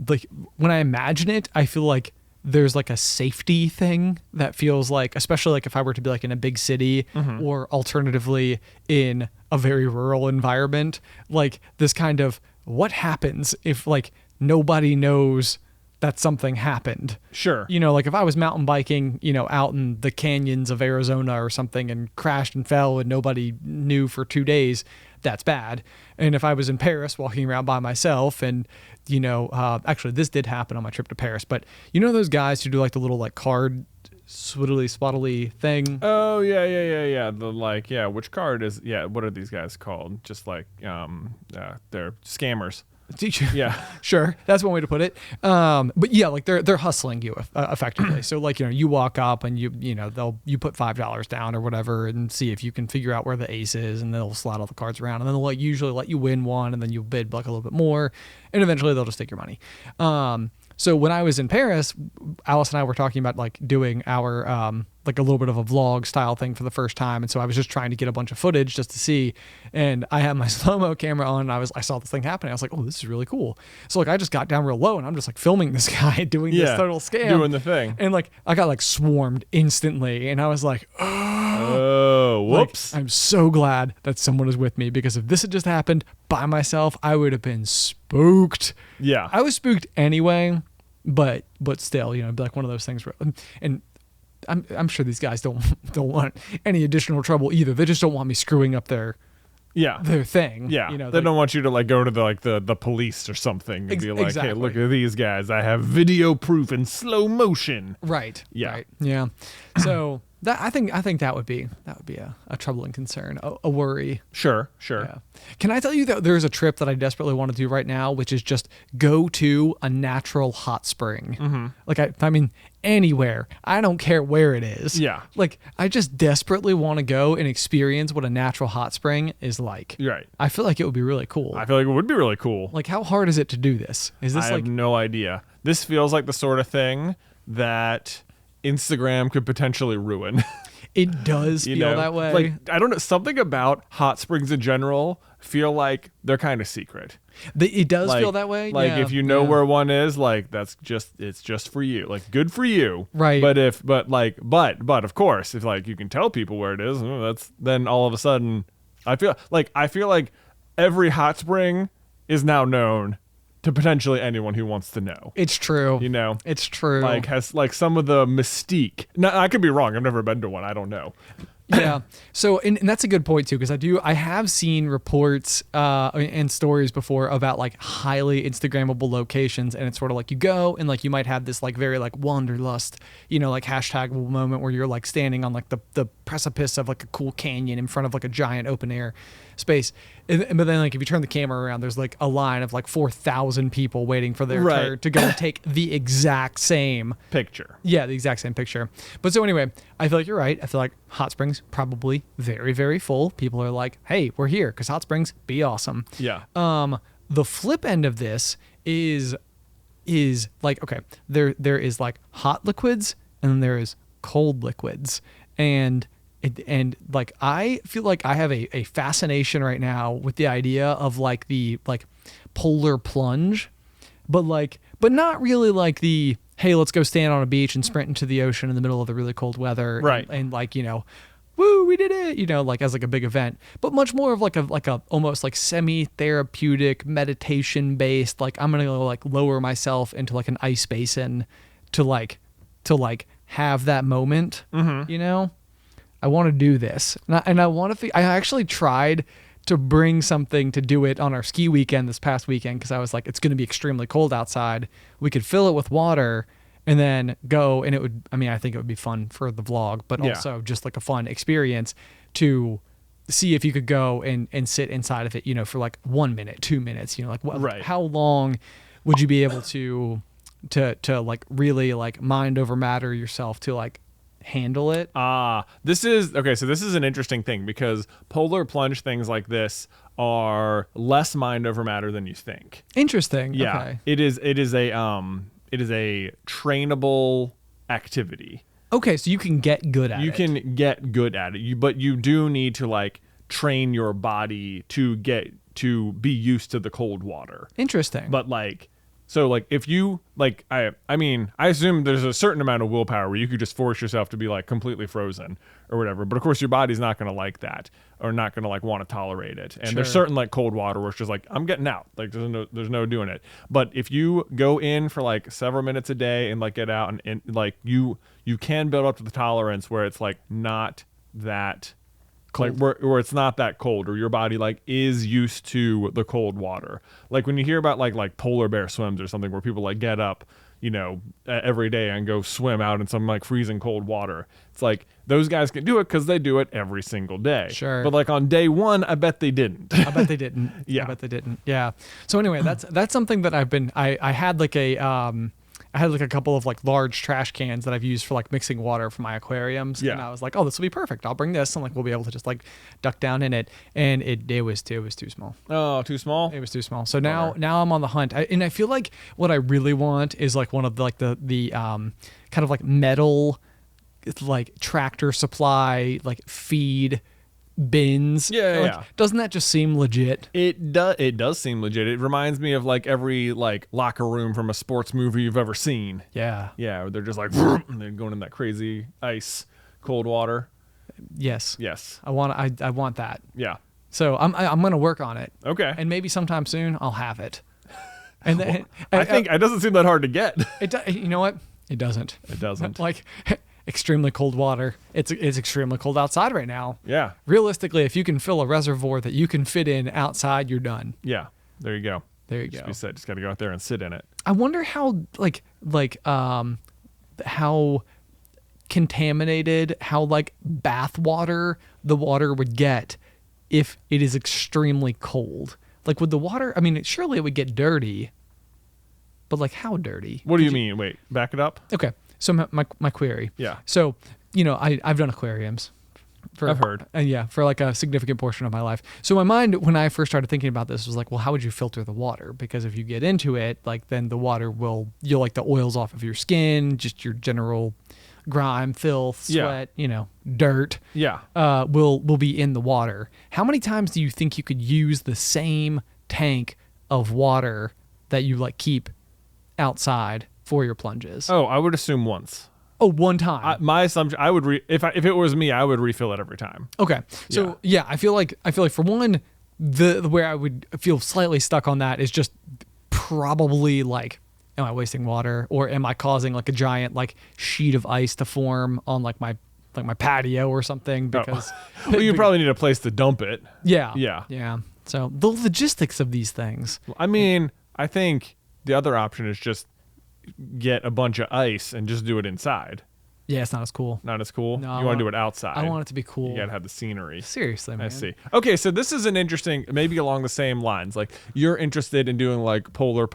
like when I imagine it, I feel like there's like a safety thing that feels like, especially like if I were to be like in a big city or alternatively in a very rural environment, like this kind of what happens if like nobody knows that something happened. Sure. Like if I was mountain biking, out in the canyons of Arizona or something and crashed and fell and nobody knew for 2 days, that's bad. And if I was in Paris walking around by myself and, actually this did happen on my trip to Paris, but those guys who do like the little like card swiddly swaddly thing? Oh, yeah. The like, yeah, which card is, what are these guys called? Just like, they're scammers. Yeah, sure. That's one way to put it. But yeah, like they're hustling you effectively. So like, you walk up and you put $5 down or whatever and see if you can figure out where the ace is, and they'll slide all the cards around, and then they'll like usually let you win one, and then you bid like a little bit more, and eventually they'll just take your money. So when I was in Paris, Alice and I were talking about like doing our like a little bit of a vlog style thing for the first time, and so I was just trying to get a bunch of footage just to see, and I had my slow-mo camera on, and I saw this thing happening. I was like, oh, this is really cool. So like I just got down real low, and I'm just like filming this guy doing this total scam, doing the thing, and like I got like swarmed instantly, and I was like, oh, whoops. Like, I'm so glad that someone is with me, because if this had just happened by myself, I would have been spooked. Yeah, I was spooked anyway, but still, it'd be like one of those things where, and I'm sure these guys don't want any additional trouble either. They just don't want me screwing up their thing. Yeah, they don't want you to like go to the police or something and be like, exactly. Hey, look at these guys. I have video proof in slow motion. Right. Yeah. Right. Yeah. So that I think that would be a troubling concern, a worry. Sure. Yeah. Can I tell you that there's a trip that I desperately want to do right now, which is just go to a natural hot spring. Like I mean anywhere. I don't care where it is. Yeah. Like I just desperately want to go and experience what a natural hot spring is like. Right. I feel like it would be really cool. I feel like it would be really cool. Like how hard is it to do this? Is this I have no idea. This feels like the sort of thing that Instagram could potentially ruin. It does feel that way. Like, I don't know, something about hot springs in general feel like they're kind of secret. It does like, feel that way. Like yeah, if you know where one is, like it's just for you. Like good for you. Right. But of course, if like you can tell people where it is, then all of a sudden I feel like every hot spring is now known to potentially anyone who wants to know. It's true. It's true. Like has like some of the mystique. Now, I could be wrong. I've never been to one. I don't know. Yeah. So, and that's a good point too, because I have seen reports and stories before about like highly Instagrammable locations, and it's sort of like you go and like you might have this like very like wanderlust, like hashtagable moment where you're like standing on like the precipice of like a cool canyon in front of like a giant open air space. But then like if you turn the camera around, there's like a line of like 4,000 people waiting for their Right. turn to go and take the exact same Picture. Yeah, the exact same picture. But so anyway, I feel like you're right. I feel like hot springs probably very, very full. People are like, hey, we're here because hot springs be awesome. Yeah. The flip end of this is like, okay, there is like hot liquids and then there is cold liquids. And like I feel like I have a fascination right now with the idea of like the like polar plunge, but not really like the hey, let's go stand on a beach and sprint into the ocean in the middle of the really cold weather, right? And like, you know, woo, we did it, you know, like as like a big event, but much more of like a almost like semi-therapeutic meditation based, like I'm gonna go like lower myself into like an ice basin to have that moment, you know. I want to do this, and I want to. I actually tried to bring something to do it on our ski weekend this past weekend because I was like, it's going to be extremely cold outside. We could fill it with water and then go, and it would. I mean, I think it would be fun for the vlog, but also just like a fun experience to see if you could go and sit inside of it, you know, for like 1 minute, 2 minutes, you know, like how long would you be able to like really like mind over matter yourself to like handle it? This is okay. So this is an interesting thing because polar plunge things like this are less mind over matter than you think. Interesting. Yeah, okay. it is a trainable activity. Okay, so you can get good at it. You can get good at it, but you do need to like train your body to be used to the cold water. Interesting. But like, so like if you like, I mean, I assume there's a certain amount of willpower where you could just force yourself to be like completely frozen or whatever. But of course your body's not going to like that or not going to like want to tolerate it. And there's certain like cold water where it's just like, I'm getting out. Like there's no doing it. But if you go in for like several minutes a day and like get out and like you can build up to the tolerance where it's like not that cold. Like where it's not that cold or your body like is used to the cold water. Like when you hear about like polar bear swims or something where people like get up, you know, every day and go swim out in some like freezing cold water. It's like those guys can do it because they do it every single day. Sure. But like on day one, I bet they didn't. I bet they didn't. Yeah. I bet they didn't. Yeah. So anyway, that's something that I had like a couple of like large trash cans that I've used for like mixing water for my aquariums. Yeah. And I was like, oh, this will be perfect. I'll bring this and like we'll be able to just like duck down in it. And it was too small. Oh, too small? It was too small. So now I'm on the hunt. And I feel like what I really want is like one of the like the kind of like metal like Tractor Supply like feed bins. Yeah. Doesn't that just seem legit? It does seem legit. It reminds me of like every like locker room from a sports movie you've ever seen. Yeah. Yeah, where they're just like and they're going in that crazy ice cold water. Yes. Yes. I want that. Yeah. So I'm going to work on it. Okay. And maybe sometime soon I'll have it. And then I think it doesn't seem that hard to get. You know what? It doesn't. It doesn't. Like extremely cold water. It's extremely cold outside right now. Yeah. Realistically, if you can fill a reservoir that you can fit in outside, you're done. Yeah. There you go. There you go. Just got to go out there and sit in it. I wonder how how contaminated, how like bath water the water would get if it is extremely cold. Like would the water, I mean, surely it would get dirty, but like how dirty? What do you mean? Wait, back it up. Okay. So my query. Yeah. So, you know, I've done aquariums. I've heard. For like a significant portion of my life. So my mind, when I first started thinking about this, was like, well, how would you filter the water? Because if you get into it, like then the water you'll like the oils off of your skin, just your general grime, filth, sweat, you know, dirt. Yeah. Will be in the water. How many times do you think you could use the same tank of water that you like keep outside for your plunges? Oh, I would assume once. Oh, one time. My assumption, I would if it was me, I would refill it every time. Okay. So yeah, I feel like for one, the where I would feel slightly stuck on that is just probably like, am I wasting water or am I causing like a giant like sheet of ice to form on like my patio or something? Because well, you probably need a place to dump it. Yeah. So the logistics of these things. I mean, I think the other option is just get a bunch of ice and just do it inside. Yeah, it's not as cool. Not as cool. No, You want to do it outside. I want it to be cool. You gotta have the scenery. Seriously, man. I see. Okay, so this is an interesting, maybe along the same lines. Like you're interested in doing like a polar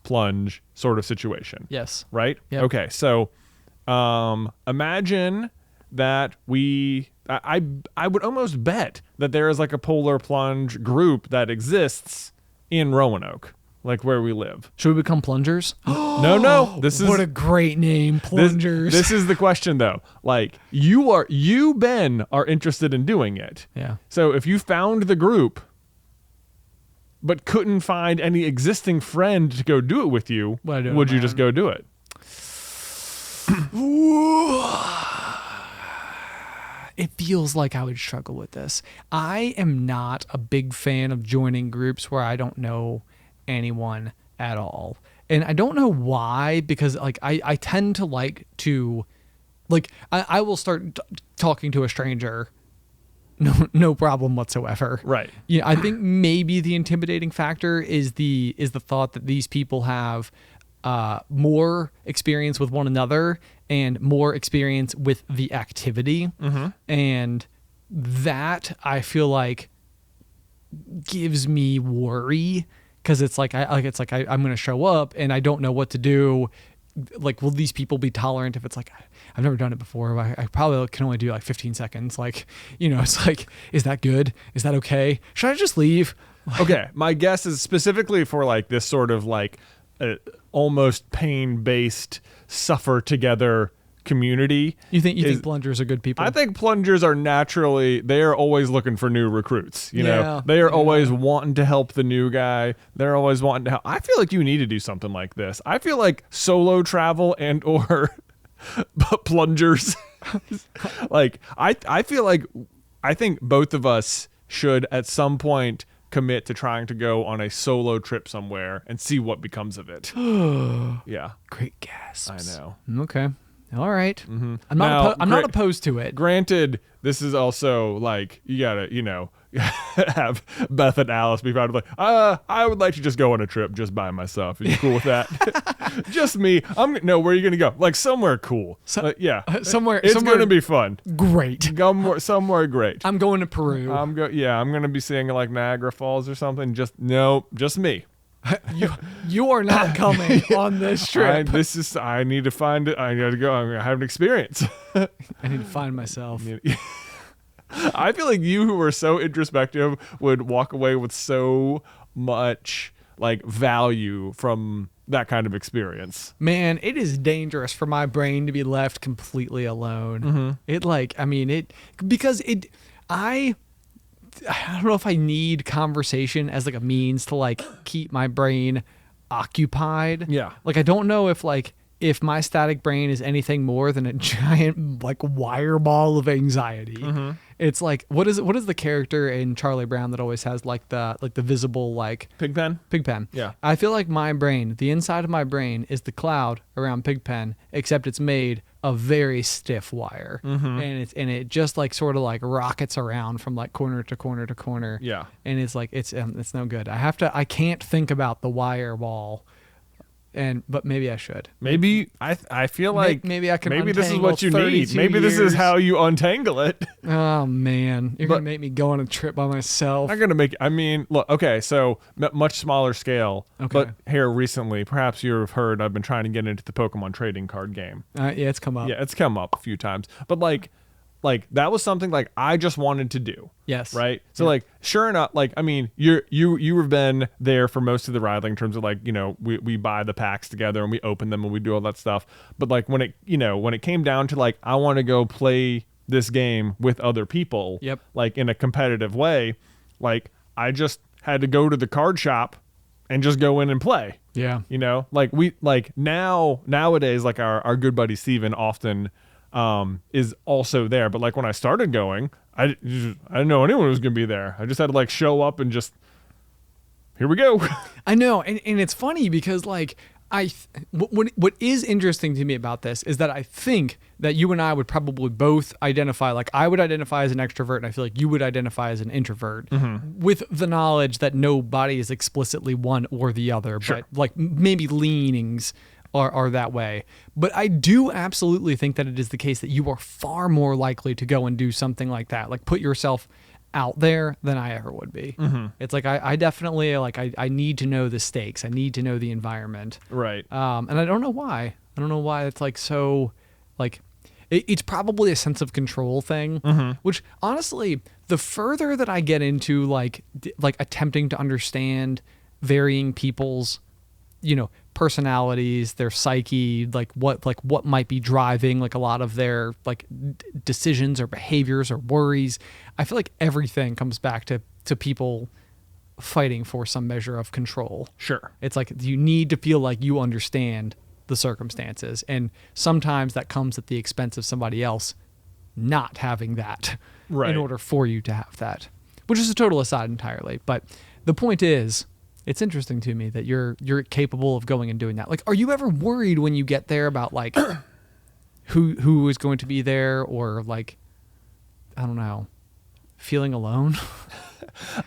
plunge sort of situation. Yes. Right? Yep. Okay, so imagine that I would almost bet that there is like a polar plunge group that exists in Roanoke, like where we live. Should we become plungers? No. What a great name, plungers. This is the question though. Like you, Ben, are interested in doing it. Yeah. So if you found the group but couldn't find any existing friend to go do it with you, would you just go do it? It feels like I would struggle with this. I am not a big fan of joining groups where I don't know anyone at all. And I don't know why, because like I tend to like to, like I will start talking to a stranger, no problem whatsoever. Right. Yeah, I think maybe the intimidating factor is the thought that these people have more experience with one another and more experience with the activity. Mm-hmm. And that I feel like gives me worry, because it's like I'm going to show up and I don't know what to do. Like, will these people be tolerant if it's like, I've never done it before. I probably can only do like 15 seconds. Like, it's like, is that good? Is that okay? Should I just leave? Okay. My guess is specifically for like this sort of like almost pain-based suffer together community. You think plungers are good people? I think plungers are they are always looking for new recruits. You know, they are always wanting to help the new guy. They're always wanting to help. I feel like you need to do something like this. I feel like solo travel and or plungers. Like I feel like I think both of us should at some point commit to trying to go on a solo trip somewhere and see what becomes of it. Yeah. Great gasps. I know. Okay. All right. Mm-hmm. I'm not opposed to it. Granted, this is also like you gotta, have Beth and Alice be proud of like, I would like to just go on a trip just by myself. Are you cool with that? Just me. No, where are you gonna go? Like somewhere cool. Somewhere. It's gonna be fun. Great. Somewhere great. I'm going to Peru. I'm gonna be seeing like Niagara Falls or something. Just me. You are not coming on this trip. I need to find it. I got to go. I'm gonna have an experience. I need to find myself. I feel like you, who are so introspective, would walk away with so much like value from that kind of experience. Man, it is dangerous for my brain to be left completely alone. Mm-hmm. I don't know if I need conversation as like a means to like keep my brain occupied. Yeah. Like I don't know if my static brain is anything more than a giant like wire ball of anxiety. Mm-hmm. It's like what is the character in Charlie Brown that always has like the visible like Pigpen? Pigpen. Yeah. I feel like my brain, the inside of my brain is the cloud around Pigpen, except it's made of very stiff wire. Mm-hmm. And it just like sort of like rockets around from like corner to corner to corner. Yeah. And it's like it's no good. I can't think about the wire ball. But maybe I should. Maybe I feel like maybe I can. Maybe this is what you need. 32 Maybe this is years. how you untangle it. Oh man, you're gonna make me go on a trip by myself. I'm gonna make. I mean, look. Okay, so much smaller scale. Okay. But here recently, perhaps you've heard, I've been trying to get into the Pokemon trading card game. Yeah, it's come up. Yeah, it's come up a few times. But like that was something like I just wanted to do. Yes. Right. So like, sure enough, like I mean, you have been there for most of the ride, like in terms of like we buy the packs together and we open them and we do all that stuff. But like when it came down to like I want to go play this game with other people. Yep. Like in a competitive way, like I just had to go to the card shop and just go in and play. Yeah. Nowadays, like our good buddy Steven often is also there. But like when I started going, I didn't know anyone was going to be there. I just had to like show up and just, here we go. I know. And it's funny because like what is interesting to me about this is that I think that you and I would probably both identify, like I would identify as an extrovert and I feel like you would identify as an introvert, with the knowledge that nobody is explicitly one or the other, Sure. but like maybe leanings are that way. But I do absolutely think that it is the case that you are far more likely to go and do something like that, like put yourself out there, than I ever would be. It's like I definitely like I need to know the stakes. I need to know the environment. Right. And I don't know why. I don't know why it's like so like it's probably a sense of control thing, which honestly, the further that I get into like attempting to understand varying people's, personalities, their psyche, like what might be driving like a lot of their like decisions or behaviors or worries, I feel like everything comes back to people fighting for some measure of control. Sure. It's like you need to feel like you understand the circumstances, and sometimes that comes at the expense of somebody else not having that in order for you to have that, which is a total aside entirely. But the point is, it's interesting to me that you're capable of going and doing that. Like, are you ever worried when you get there about like who is going to be there, or like, I don't know, feeling alone?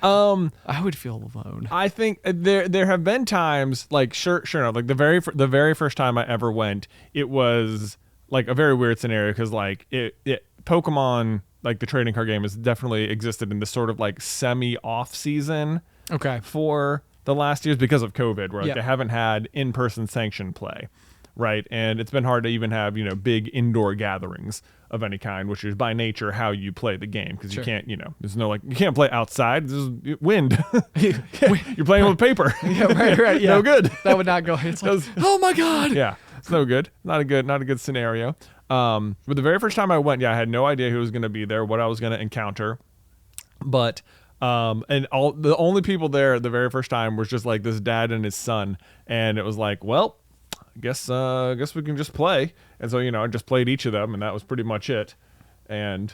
I would feel alone. I think there have been times like sure enough, like the very first time I ever went, it was like a very weird scenario because like it Pokemon, like the trading card game, has definitely existed in this sort of like semi off season. Okay. For the last years because of COVID, where like they haven't had in-person sanctioned play, right? And it's been hard to even have big indoor gatherings of any kind, which is by nature how you play the game, because you can't there's no like you can't play outside. There's wind. You're playing with paper. right. Yeah, no good. That would not go. It's like, oh my god. Yeah, it's no good. Not a good scenario. But the very first time I went, I had no idea who was going to be there, what I was going to encounter, but. And the only people there the very first time was just like this dad and his son, and it was like, well, I guess we can just play. And so I just played each of them, and that was pretty much it. And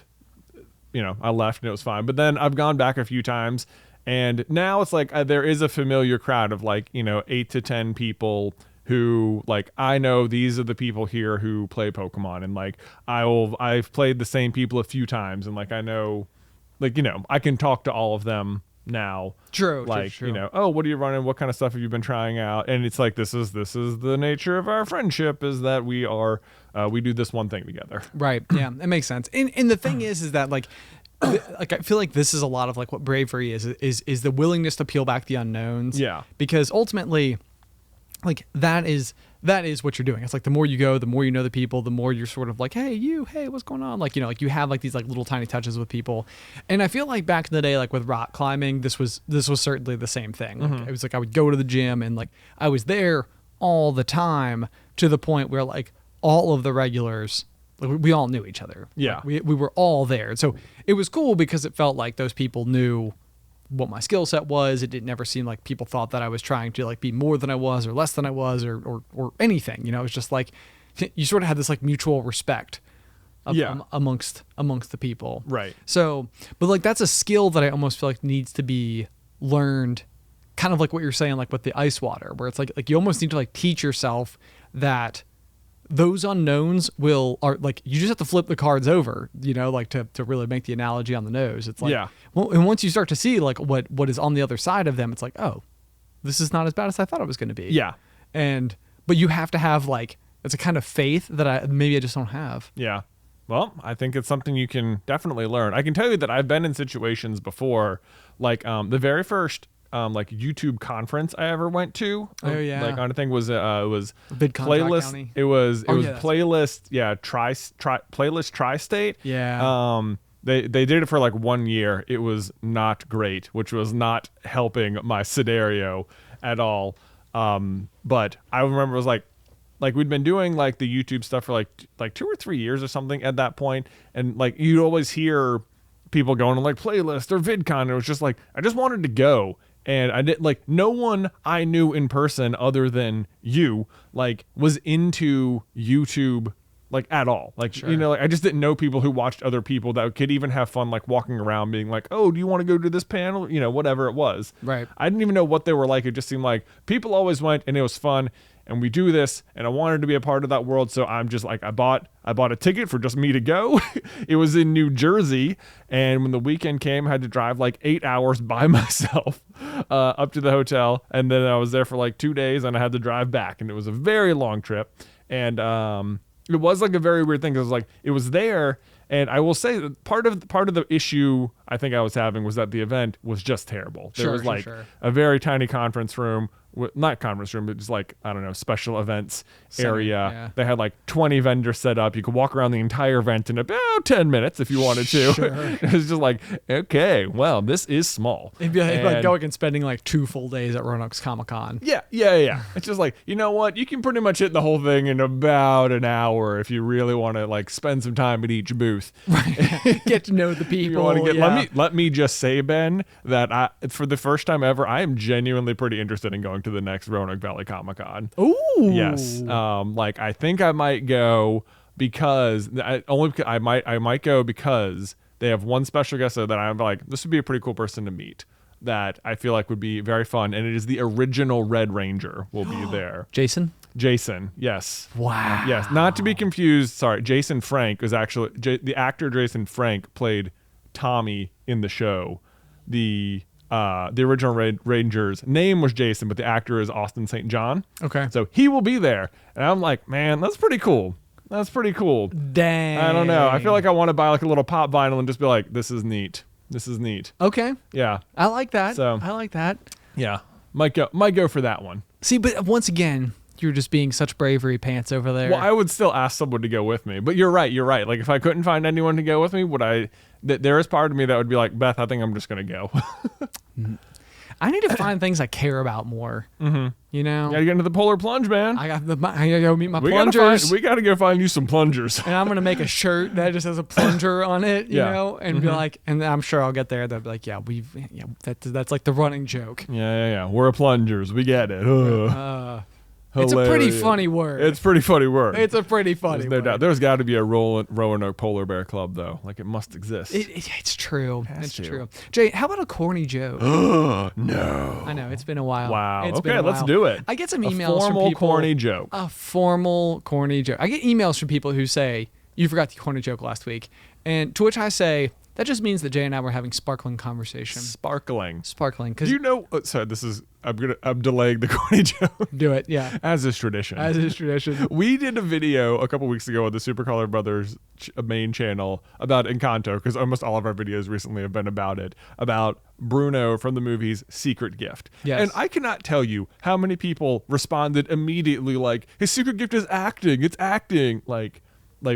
I left and it was fine. But then I've gone back a few times, and now it's like there is a familiar crowd of like 8 to 10 people who like I know these are the people here who play Pokemon, and like I've played the same people a few times, and like I know. Like, I can talk to all of them now. True. Like, true. Oh, what are you running? What kind of stuff have you been trying out? And it's like, this is the nature of our friendship, is that we do this one thing together. Right. Yeah, it makes sense. And the thing is that like I feel like this is a lot of like what bravery is the willingness to peel back the unknowns. Yeah. Because ultimately, like that is what you're doing. It's like the more you go, the more you know the people, the more you're sort of like, hey, what's going on? Like, like you have like these like little tiny touches with people. And I feel like back in the day, like with rock climbing, this was certainly the same thing. Like, it was like I would go to the gym and like I was there all the time, to the point where like all of the regulars, like we all knew each other. Yeah. Like, we were all there. And so it was cool because it felt like those people knew what my skill set was. It didn't ever seem like people thought that I was trying to like be more than I was or less than I was or anything. It was just like you sort of had this like mutual respect amongst the people. Right. So, but like that's a skill that I almost feel like needs to be learned, kind of like what you're saying, like with the ice water, where it's like you almost need to like teach yourself that those unknowns are like, you just have to flip the cards over, like to really make the analogy on the nose. It's like, well, and once you start to see like what is on the other side of them, it's like, oh, this is not as bad as I thought it was going to be. Yeah. But you have to have like, it's a kind of faith that I just don't have. Yeah. Well, I think it's something you can definitely learn. I can tell you that I've been in situations before, like the very first like YouTube conference I ever went to. Oh yeah. Like on thing was it was VidCon playlist. County. It was yeah, playlist. Yeah, playlist Tri-State. Yeah. They did it for like 1 year. It was not great, which was not helping my scenario at all. But I remember it was like we'd been doing like the YouTube stuff for like 2 or 3 years or something at that point, and like you'd always hear people going on like playlist or VidCon, and it was just like I just wanted to go. And I did like no one I knew in person other than you like was into YouTube like at all. Like, sure. Like I just didn't know people who watched other people that could even have fun, like walking around being like, oh, do you want to go to this panel? Whatever it was. Right. I didn't even know what they were like. It just seemed like people always went and it was fun. and we do this, and I wanted to be a part of that world, so I'm just like, I bought a ticket for just me to go. It was in New Jersey, and when the weekend came, I had to drive like 8 hours by myself up to the hotel, and then I was there for like 2 days, and I had to drive back, and it was a very long trip, and it was like a very weird thing. It was like, it was there, and I will say that part of the issue I think I was having was that the event was just terrible. There was like a very tiny conference room, not conference room, but just like, I don't know, special events area. Yeah. They had like 20 vendors set up. You could walk around the entire event in about 10 minutes if you wanted to. Sure. It was just like, okay, well, this is small. It'd be like going and spending like 2 full days at Roanoke's Comic-Con. Yeah. It's just like, you know what? You can pretty much hit the whole thing in about an hour if you really want to like spend some time at each booth. Right. Get to know the people. Let me just say, Ben, that for the first time ever, I am genuinely pretty interested in going to the next Roanoke Valley Comic-Con. Ooh. Yes. Like I think I might go because I might go because they have one special guest there that I'm like, this would be a pretty cool person to meet that I feel like would be very fun, and it is the original Red Ranger will be there. Jason, yes. Wow. Yes, not to be confused. Sorry, Jason Frank was actually the actor. Jason Frank played Tommy in the show. The original Ranger's name was Jason, but the actor is Austin St. John. Okay. So he will be there, and I'm like, man, that's pretty cool. Dang. I don't know. I feel like I want to buy like a little pop vinyl and just be like, this is neat. Okay. Yeah. I like that. So I like that. Yeah. Might go for that one. See, but once again, you're just being such bravery pants over there. Well, I would still ask someone to go with me, but you're right. Like if I couldn't find anyone to go with me, there is part of me that would be like, Beth, I think I'm just going to go. I need to find things I care about more. Mm-hmm. You know? You got to get into the polar plunge, man. I got to go meet my plungers. We got to go find you some plungers. And I'm going to make a shirt that just has a plunger on it, you know, and be like, and I'm sure I'll get there. They'll be like, that's like the running joke. Yeah. We're plungers. We get it. It's a pretty funny word. It's a pretty funny word. It's a pretty funny no word. doubt. There's got to be a Roanoke Polar Bear Club, though. Like, it must exist. It's true. It's true. Jay, how about a corny joke? No. I know. It's been a while. Wow. It's been a let's while. do it. I get some emails from people. corny joke. A formal corny joke. I get emails from people who say, you forgot the corny joke last week. And to which I say, that just means that Jay and I were having sparkling conversation. Sparkling. Because you know, sorry, I'm delaying the corny joke. Do it, yeah. As is tradition. We did a video a couple weeks ago on the Supercolor Brothers main channel about Encanto, because almost all of our videos recently have been about Bruno from the movie's Secret Gift. Yes. And I cannot tell you how many people responded immediately like, his secret gift is acting. It's acting. Like,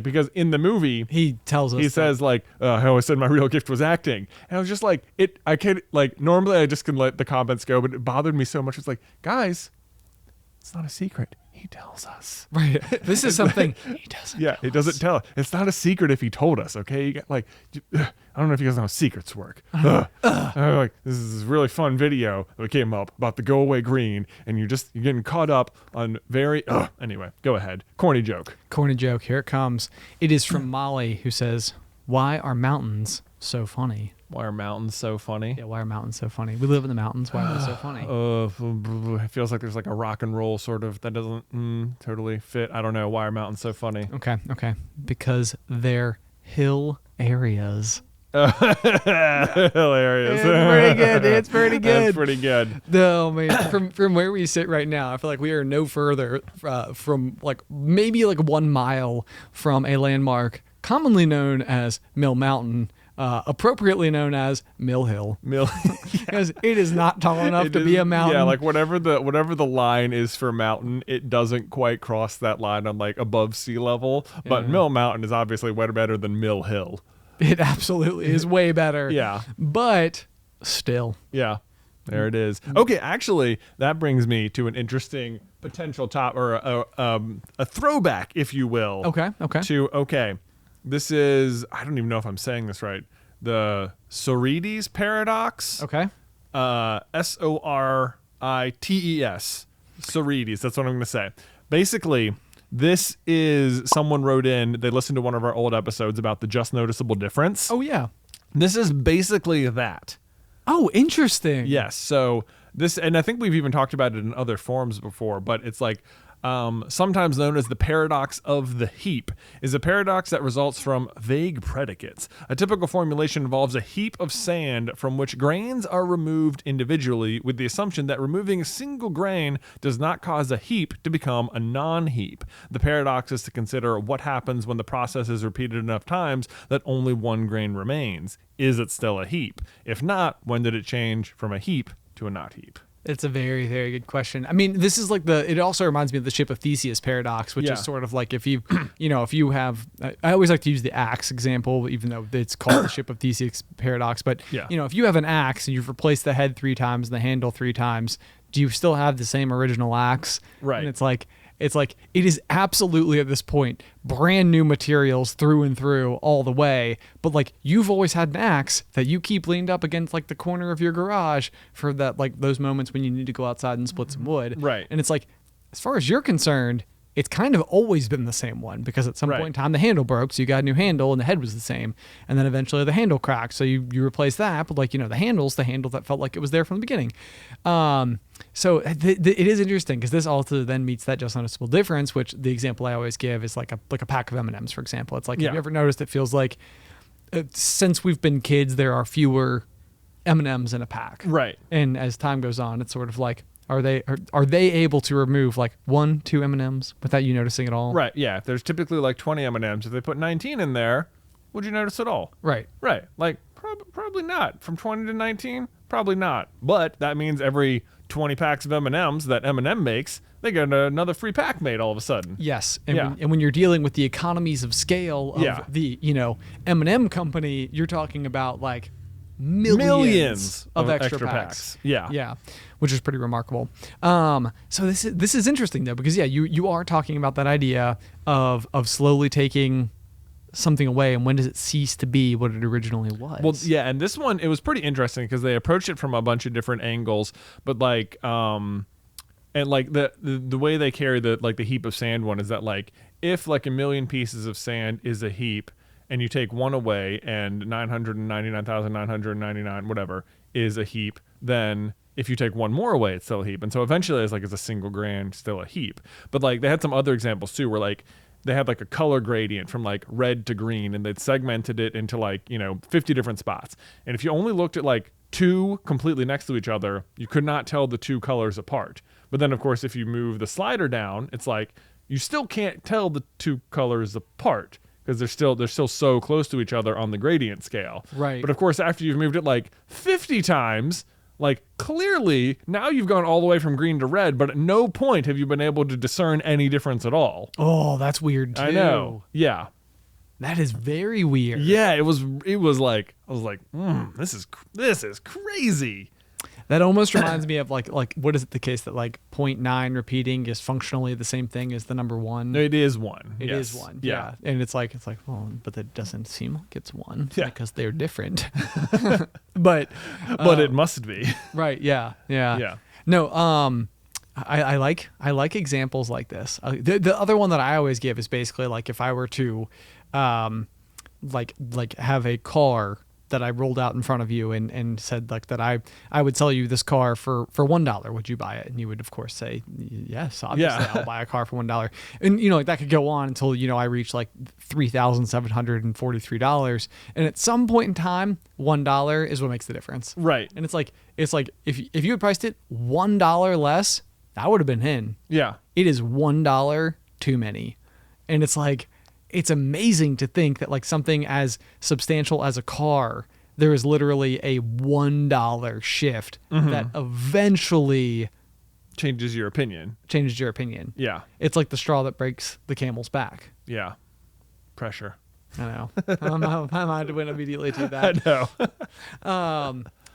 because in the movie, he tells us, he says like, I always said my real gift was acting. And I was just like, I can't, like, normally I just can let the comments go, but it bothered me so much. It's like, guys, it's not a secret. He tells us. Right. This is something he doesn't Yeah, he doesn't tell us. It's not a secret if he told us, okay? You got, like, I don't know if you guys know how secrets work. Like, this is this really fun video that came up about the go away green, and you're getting caught up on very... Anyway, go ahead. Corny joke. Here it comes. It is from Molly, who says, why are mountains so funny? Why are mountains so funny? Yeah, why are mountains so funny? We live in the mountains. Why are they so funny? It feels like there's like a rock and roll sort of that doesn't totally fit. I don't know. Why are mountains so funny? Okay. Because they're hill areas. Hilarious. It's pretty good. That's pretty good. No, man. From where we sit right now, I feel like we are no further from like maybe like 1 mile from a landmark commonly known as Mill Mountain. Appropriately known as Mill Hill, because it is not tall enough to be a mountain. Yeah, like whatever the line is for mountain, it doesn't quite cross that line on like above sea level. But Mill Mountain is obviously way better than Mill Hill. It absolutely is way better. Yeah, but still. Yeah, there it is. Okay, actually, that brings me to an interesting potential a throwback, if you will. Okay. This is, I don't even know if I'm saying this right, the Sorites Paradox. Okay. Sorites. Sorites, that's what I'm going to say. Basically, this is, someone wrote in, they listened to one of our old episodes about the just noticeable difference. Oh, yeah. This is basically that. Oh, interesting. Yes, so this, and I think we've even talked about it in other forums before, but it's like, sometimes known as the paradox of the heap, is a paradox that results from vague predicates. A typical formulation involves a heap of sand from which grains are removed individually, with the assumption that removing a single grain does not cause a heap to become a non-heap. The paradox is to consider what happens when the process is repeated enough times that only one grain remains. Is it still a heap? If not, when did it change from a heap to a not heap? It's a very, very good question. I mean, this is like it also reminds me of the ship of Theseus paradox, which is sort of like if you, if you have, I always like to use the axe example, even though it's called the ship of Theseus paradox. But, if you have an axe and you've replaced the head 3 times and the handle 3 times, do you still have the same original axe? Right. And it's like it is absolutely at this point brand new materials through and through all the way, but like you've always had an axe that you keep leaned up against like the corner of your garage for that, like those moments when you need to go outside and split some wood. Right. And it's like, as far as you're concerned, it's kind of always been the same one, because at some point in time the handle broke, so you got a new handle and the head was the same, and then eventually the handle cracked, so you replace that, but like the handle that felt like it was there from the beginning. So it is interesting, because this also then meets that just noticeable difference, which the example I always give is like a pack of M&Ms, for example. It's like, have you ever noticed it feels like since we've been kids there are fewer M&Ms in a pack, right? And as time goes on, it's sort of like, are they able to remove like 1, 2 M&Ms without you noticing at all? Right. Yeah. If there's typically like 20 M&Ms, if they put 19 in there, would you notice at all? Right. Right. Like probably not. From 20 to 19, probably not. But that means every 20 packs of M&Ms that M&M makes, they get another free pack made all of a sudden. Yes. And when you're dealing with the economies of scale of the M&M company, you're talking about like millions of extra packs. Yeah. Which is pretty remarkable. So this is interesting though, because you are talking about that idea of slowly taking something away, and when does it cease to be what it originally was? Well, yeah, and this one, it was pretty interesting because they approached it from a bunch of different angles, but like and like the way they carry the heap of sand one is that like if like 1 million pieces of sand is a heap and you take one away and 999,999 whatever is a heap, then if you take one more away, it's still a heap. And so eventually it's a single grain, still a heap. But like they had some other examples too, where like they had like a color gradient from like red to green, and they'd segmented it into like 50 different spots. And if you only looked at like 2 completely next to each other, you could not tell the 2 colors apart. But then of course if you move the slider down, it's like you still can't tell the 2 colors apart, because they're still so close to each other on the gradient scale. Right. But of course, after you've moved it like 50 times, like clearly now you've gone all the way from green to red, but at no point have you been able to discern any difference at all. Oh, that's weird too. I know. Yeah. That is very weird. Yeah, it was like I was like, this is crazy. That almost reminds me of like what is it the case that like 0.9 repeating is functionally the same thing as the number 1? No, it is 1. It is 1. Yeah. And it's like, well, but that doesn't seem like it's 1 because they're different. but it must be. Right. Yeah. No, I like examples like this. The other one that I always give is basically like if I were to like have a car that I rolled out in front of you and said like that I would sell you this car for $1, would you buy it? And you would of course say yes, obviously. I'll buy a car for $1. And like that could go on until I reach like $3,743, and at some point in time $1 is what makes the difference. Right. And it's like if you had priced it $1 less, that would have been in. Yeah. It is $1 too many. And it's like, it's amazing to think that like something as substantial as a car, there is literally a $1 shift that eventually changes your opinion. Yeah. It's like the straw that breaks the camel's back. Yeah. Pressure. I know. My mind went immediately to that. I know.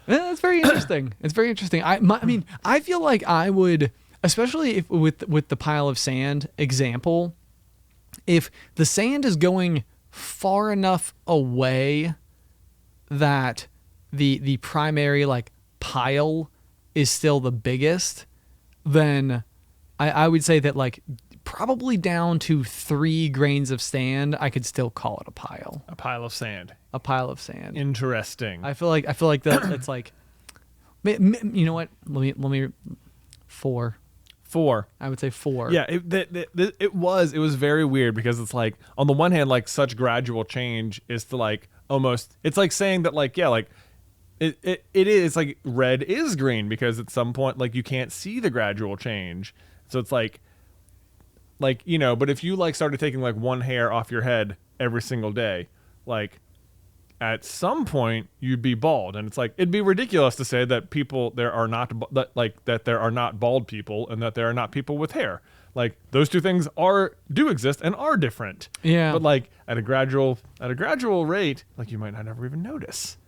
It's very interesting. I mean, I feel like I would, especially if with the pile of sand example, if the sand is going far enough away that the primary like pile is still the biggest, then I would say that like probably down to 3 grains of sand, I could still call it a pile. A pile of sand. I Interesting. feel like that it's like, you know what? Let me 4. 4. I would say 4. Yeah, it was very weird because it's like on the one hand, like such gradual change is to like almost, it's like saying that like, yeah, like it is like red is green because at some point like you can't see the gradual change. So it's like, you know, but if you like started taking like one hair off your head every single day, like at some point you'd be bald. And it's like, it'd be ridiculous to say that there are not bald people and that there are not people with hair. Like those two things do exist and are different. Yeah. But like at a gradual rate, like you might not ever even notice.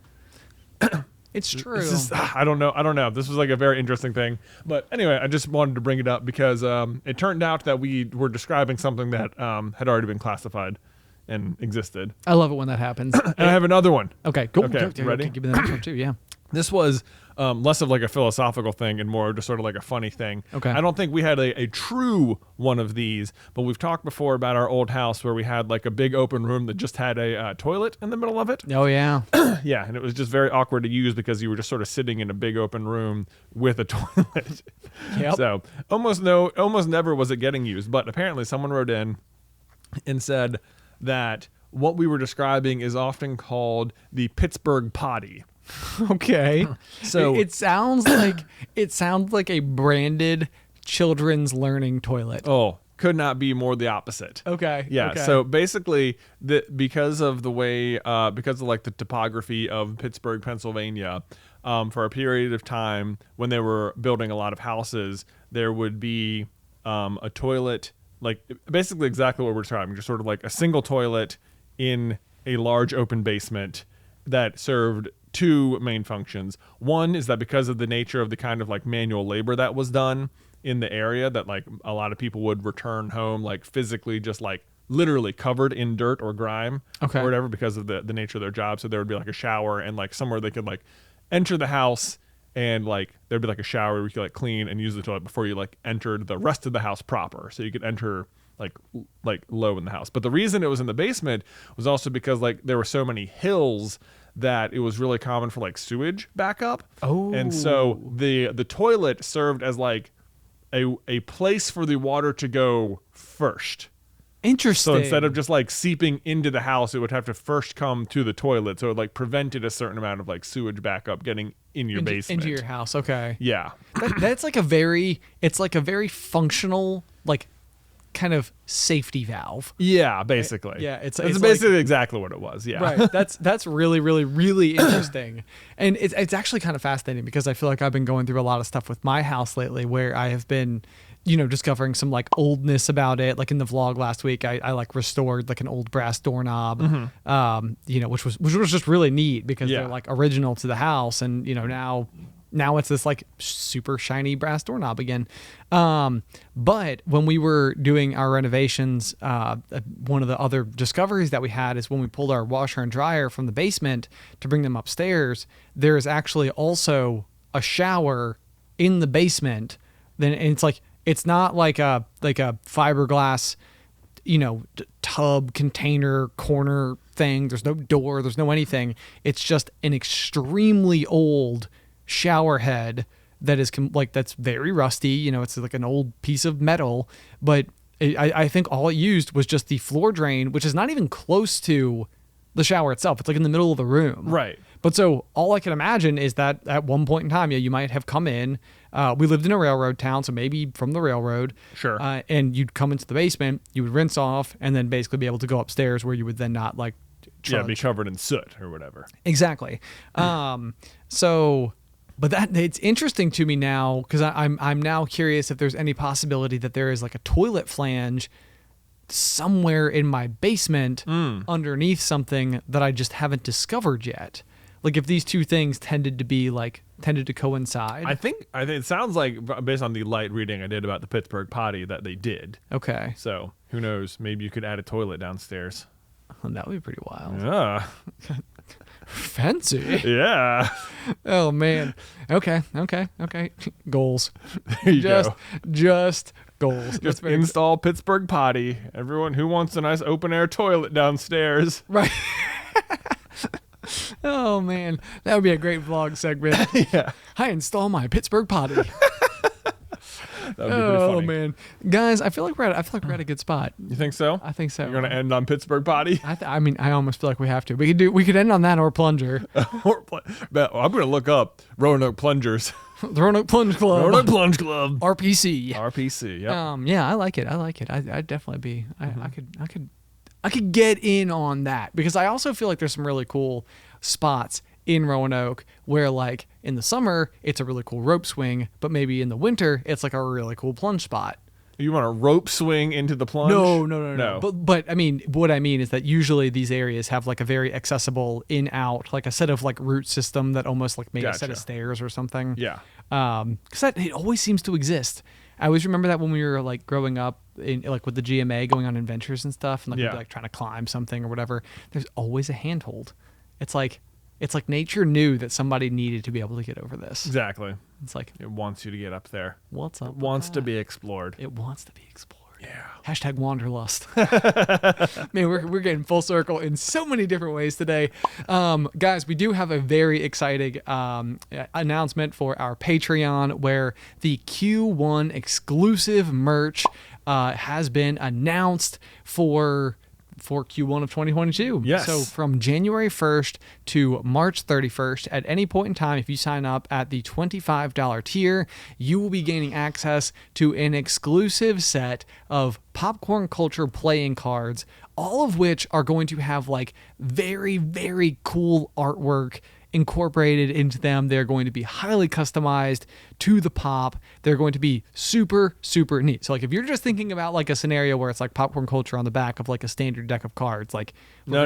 It's true. It's just, I don't know. This was like a very interesting thing. But anyway, I just wanted to bring it up because it turned out that we were describing something that had already been classified and existed. I love it when that happens. And I have another one. Okay, go. Okay, ready? Give me the next one too, yeah. This was less of like a philosophical thing and more just sort of like a funny thing. Okay. I don't think we had a true one of these, but we've talked before about our old house where we had like a big open room that just had a toilet in the middle of it. Oh, yeah. Yeah, and it was just very awkward to use because you were just sort of sitting in a big open room with a toilet. Yep. So almost never was it getting used, but apparently someone wrote in and said that what we were describing is often called the Pittsburgh Potty. Okay. So it sounds like a branded children's learning toilet. Oh, could not be more the opposite. Okay. Yeah. Okay. So basically, because of the way, because of like the topography of Pittsburgh, Pennsylvania, for a period of time when they were building a lot of houses, there would be a toilet, like basically exactly what we're describing, just sort of like a single toilet in a large open basement that served two main functions. One is that because of the nature of the kind of like manual labor that was done in the area, that like a lot of people would return home like physically just like literally covered in dirt or grime or whatever because of the nature of their job. So there would be like a shower and like somewhere they could like enter the house and like there'd be like a shower where you could like clean and use the toilet before you like entered the rest of the house proper. So you could enter like low in the house. But the reason it was in the basement was also because like there were so many hills that it was really common for like sewage backup. Oh. And so the toilet served as like a place for the water to go first. Interesting. So instead of just like seeping into the house, it would have to first come to the toilet. So it like prevented a certain amount of like sewage backup getting in your basement. Into your house. Okay. Yeah. That's like a very functional, like kind of safety valve. Yeah, basically. Yeah, it's basically like, exactly what it was. Yeah. Right. That's really, really, really interesting. And it's actually kind of fascinating because I feel like I've been going through a lot of stuff with my house lately where I have been, discovering some like oldness about it. Like in the vlog last week, I like restored like an old brass doorknob, which was just really neat because they're like original to the house. And, now it's this like super shiny brass doorknob again. But when we were doing our renovations, one of the other discoveries that we had is when we pulled our washer and dryer from the basement to bring them upstairs, there is actually also a shower in the basement. And it's not like a fiberglass, tub container corner thing. There's no door. There's no anything. It's just an extremely old shower head that is that's very rusty. It's like an old piece of metal, but I think all it used was just the floor drain, which is not even close to the shower itself. It's like in the middle of the room. Right. But so all I can imagine is that at one point in time, you might have come in. We lived in a railroad town, so maybe from the railroad. Sure. And you'd come into the basement, you would rinse off, and then basically be able to go upstairs where you would then not like trudge. Be covered in soot or whatever. Exactly. But it's interesting to me now because I'm now curious if there's any possibility that there is like a toilet flange somewhere in my basement underneath something that I just haven't discovered yet. Like if these two things tended to coincide. I think it sounds like based on the light reading I did about the Pittsburgh Potty that they did. Okay. So who knows? Maybe you could add a toilet downstairs. That would be pretty wild. Yeah. Fancy. Yeah. Oh man. Okay. Goals. There you go. Just goals. Just install Pittsburgh Potty. Everyone who wants a nice open air toilet downstairs. Right. Oh man, that would be a great vlog segment. Yeah. I install my Pittsburgh Potty. That would be pretty funny. Oh man, guys, I feel like we're at a good spot. You think so? I think so. You're gonna end on Pittsburgh Potty? I mean, I almost feel like we have to. We could end on that or Plunger. But I'm gonna look up Roanoke Plungers. The Roanoke Plunge Club. Roanoke Plunge Club. RPC. RPC. Yep. Yeah, I like it. I'd definitely be. I could get in on that because I also feel like there's some really cool spots in Roanoke where, like, in the summer it's a really cool rope swing, but maybe in the winter it's like a really cool plunge spot. You want a rope swing into the plunge? No. But I mean, what I mean is that usually these areas have like a very accessible in-out, like a set of like root system that almost like made a set of stairs or something. Yeah. Because it always seems to exist. I always remember that when we were like growing up, in like with the GMA, going on adventures and stuff, and like we'd be, like trying to climb something or whatever. There's always a handhold. It's like nature knew that somebody needed to be able to get over this. Exactly. It's like it wants you to get up there. What's up? It wants to be explored. It wants to be explored. Yeah. Hashtag wanderlust. Man, we're getting full circle in so many different ways today. Guys, we do have a very exciting announcement for our Patreon where the Q1 exclusive merch has been announced for Q1 of 2022. Yes. So from January 1st to March 31st, at any point in time, if you sign up at the $25 tier, you will be gaining access to an exclusive set of Popcorn Culture playing cards, all of which are going to have like very, very cool artwork incorporated into them. They're going to be highly customized to the pop. They're going to be super, super neat. So like if you're just thinking about like a scenario where it's like Popcorn Culture on the back of like a standard deck of cards, like no.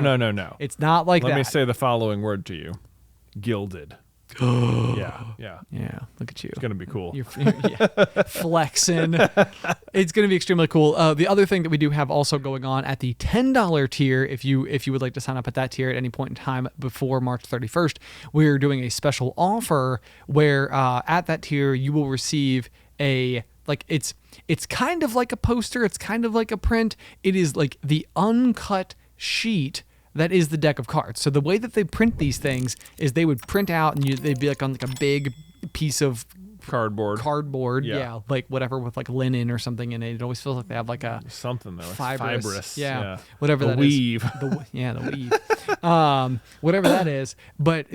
It's not like that. Let me say the following word to you. Gilded. Yeah. Look at you. It's gonna be cool. You're flexing. It's gonna be extremely cool. The other thing that we do have also going on at the $10 tier, if you would like to sign up at that tier at any point in time before March 31st, we're doing a special offer where at that tier you will receive a it's kind of like a poster. It's kind of like a print. It is like the uncut sheet that is the deck of cards. So the way that they print these things is they would print out and they'd be like on like a big piece of cardboard, yeah, like whatever with like linen or something in it. It always feels like they have like a something though, fibrous, yeah, whatever the that weave. is. The weave, whatever that is. But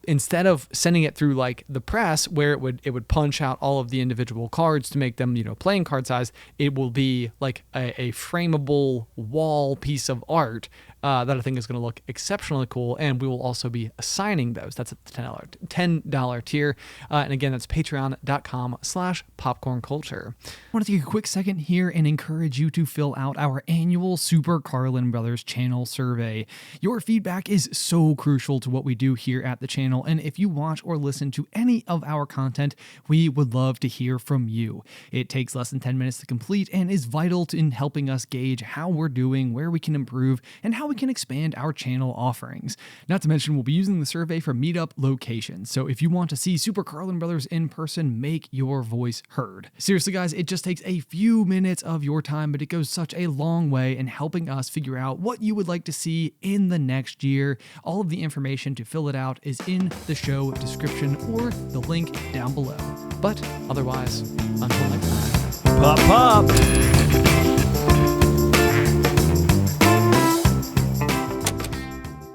instead of sending it through like the press where it would punch out all of the individual cards to make them playing card size, it will be like a frameable wall piece of art that I think is going to look exceptionally cool, and we will also be assigning those. That's at the $10 tier, and again, that's patreon.com/popcornculture. I want to take a quick second here and encourage you to fill out our annual Super Carlin Brothers channel survey. Your feedback is so crucial to what we do here at the channel, and if you watch or listen to any of our content, we would love to hear from you. It takes less than 10 minutes to complete and is vital in helping us gauge how we're doing, where we can improve, and how we can expand our channel offerings. Not to mention, we'll be using the survey for meetup locations. So if you want to see Super Carlin Brothers in person, make your voice heard. Seriously, guys, it just takes a few minutes of your time, but it goes such a long way in helping us figure out what you would like to see in the next year. All of the information to fill it out is in the show description or the link down below. But otherwise, until next time. Pop.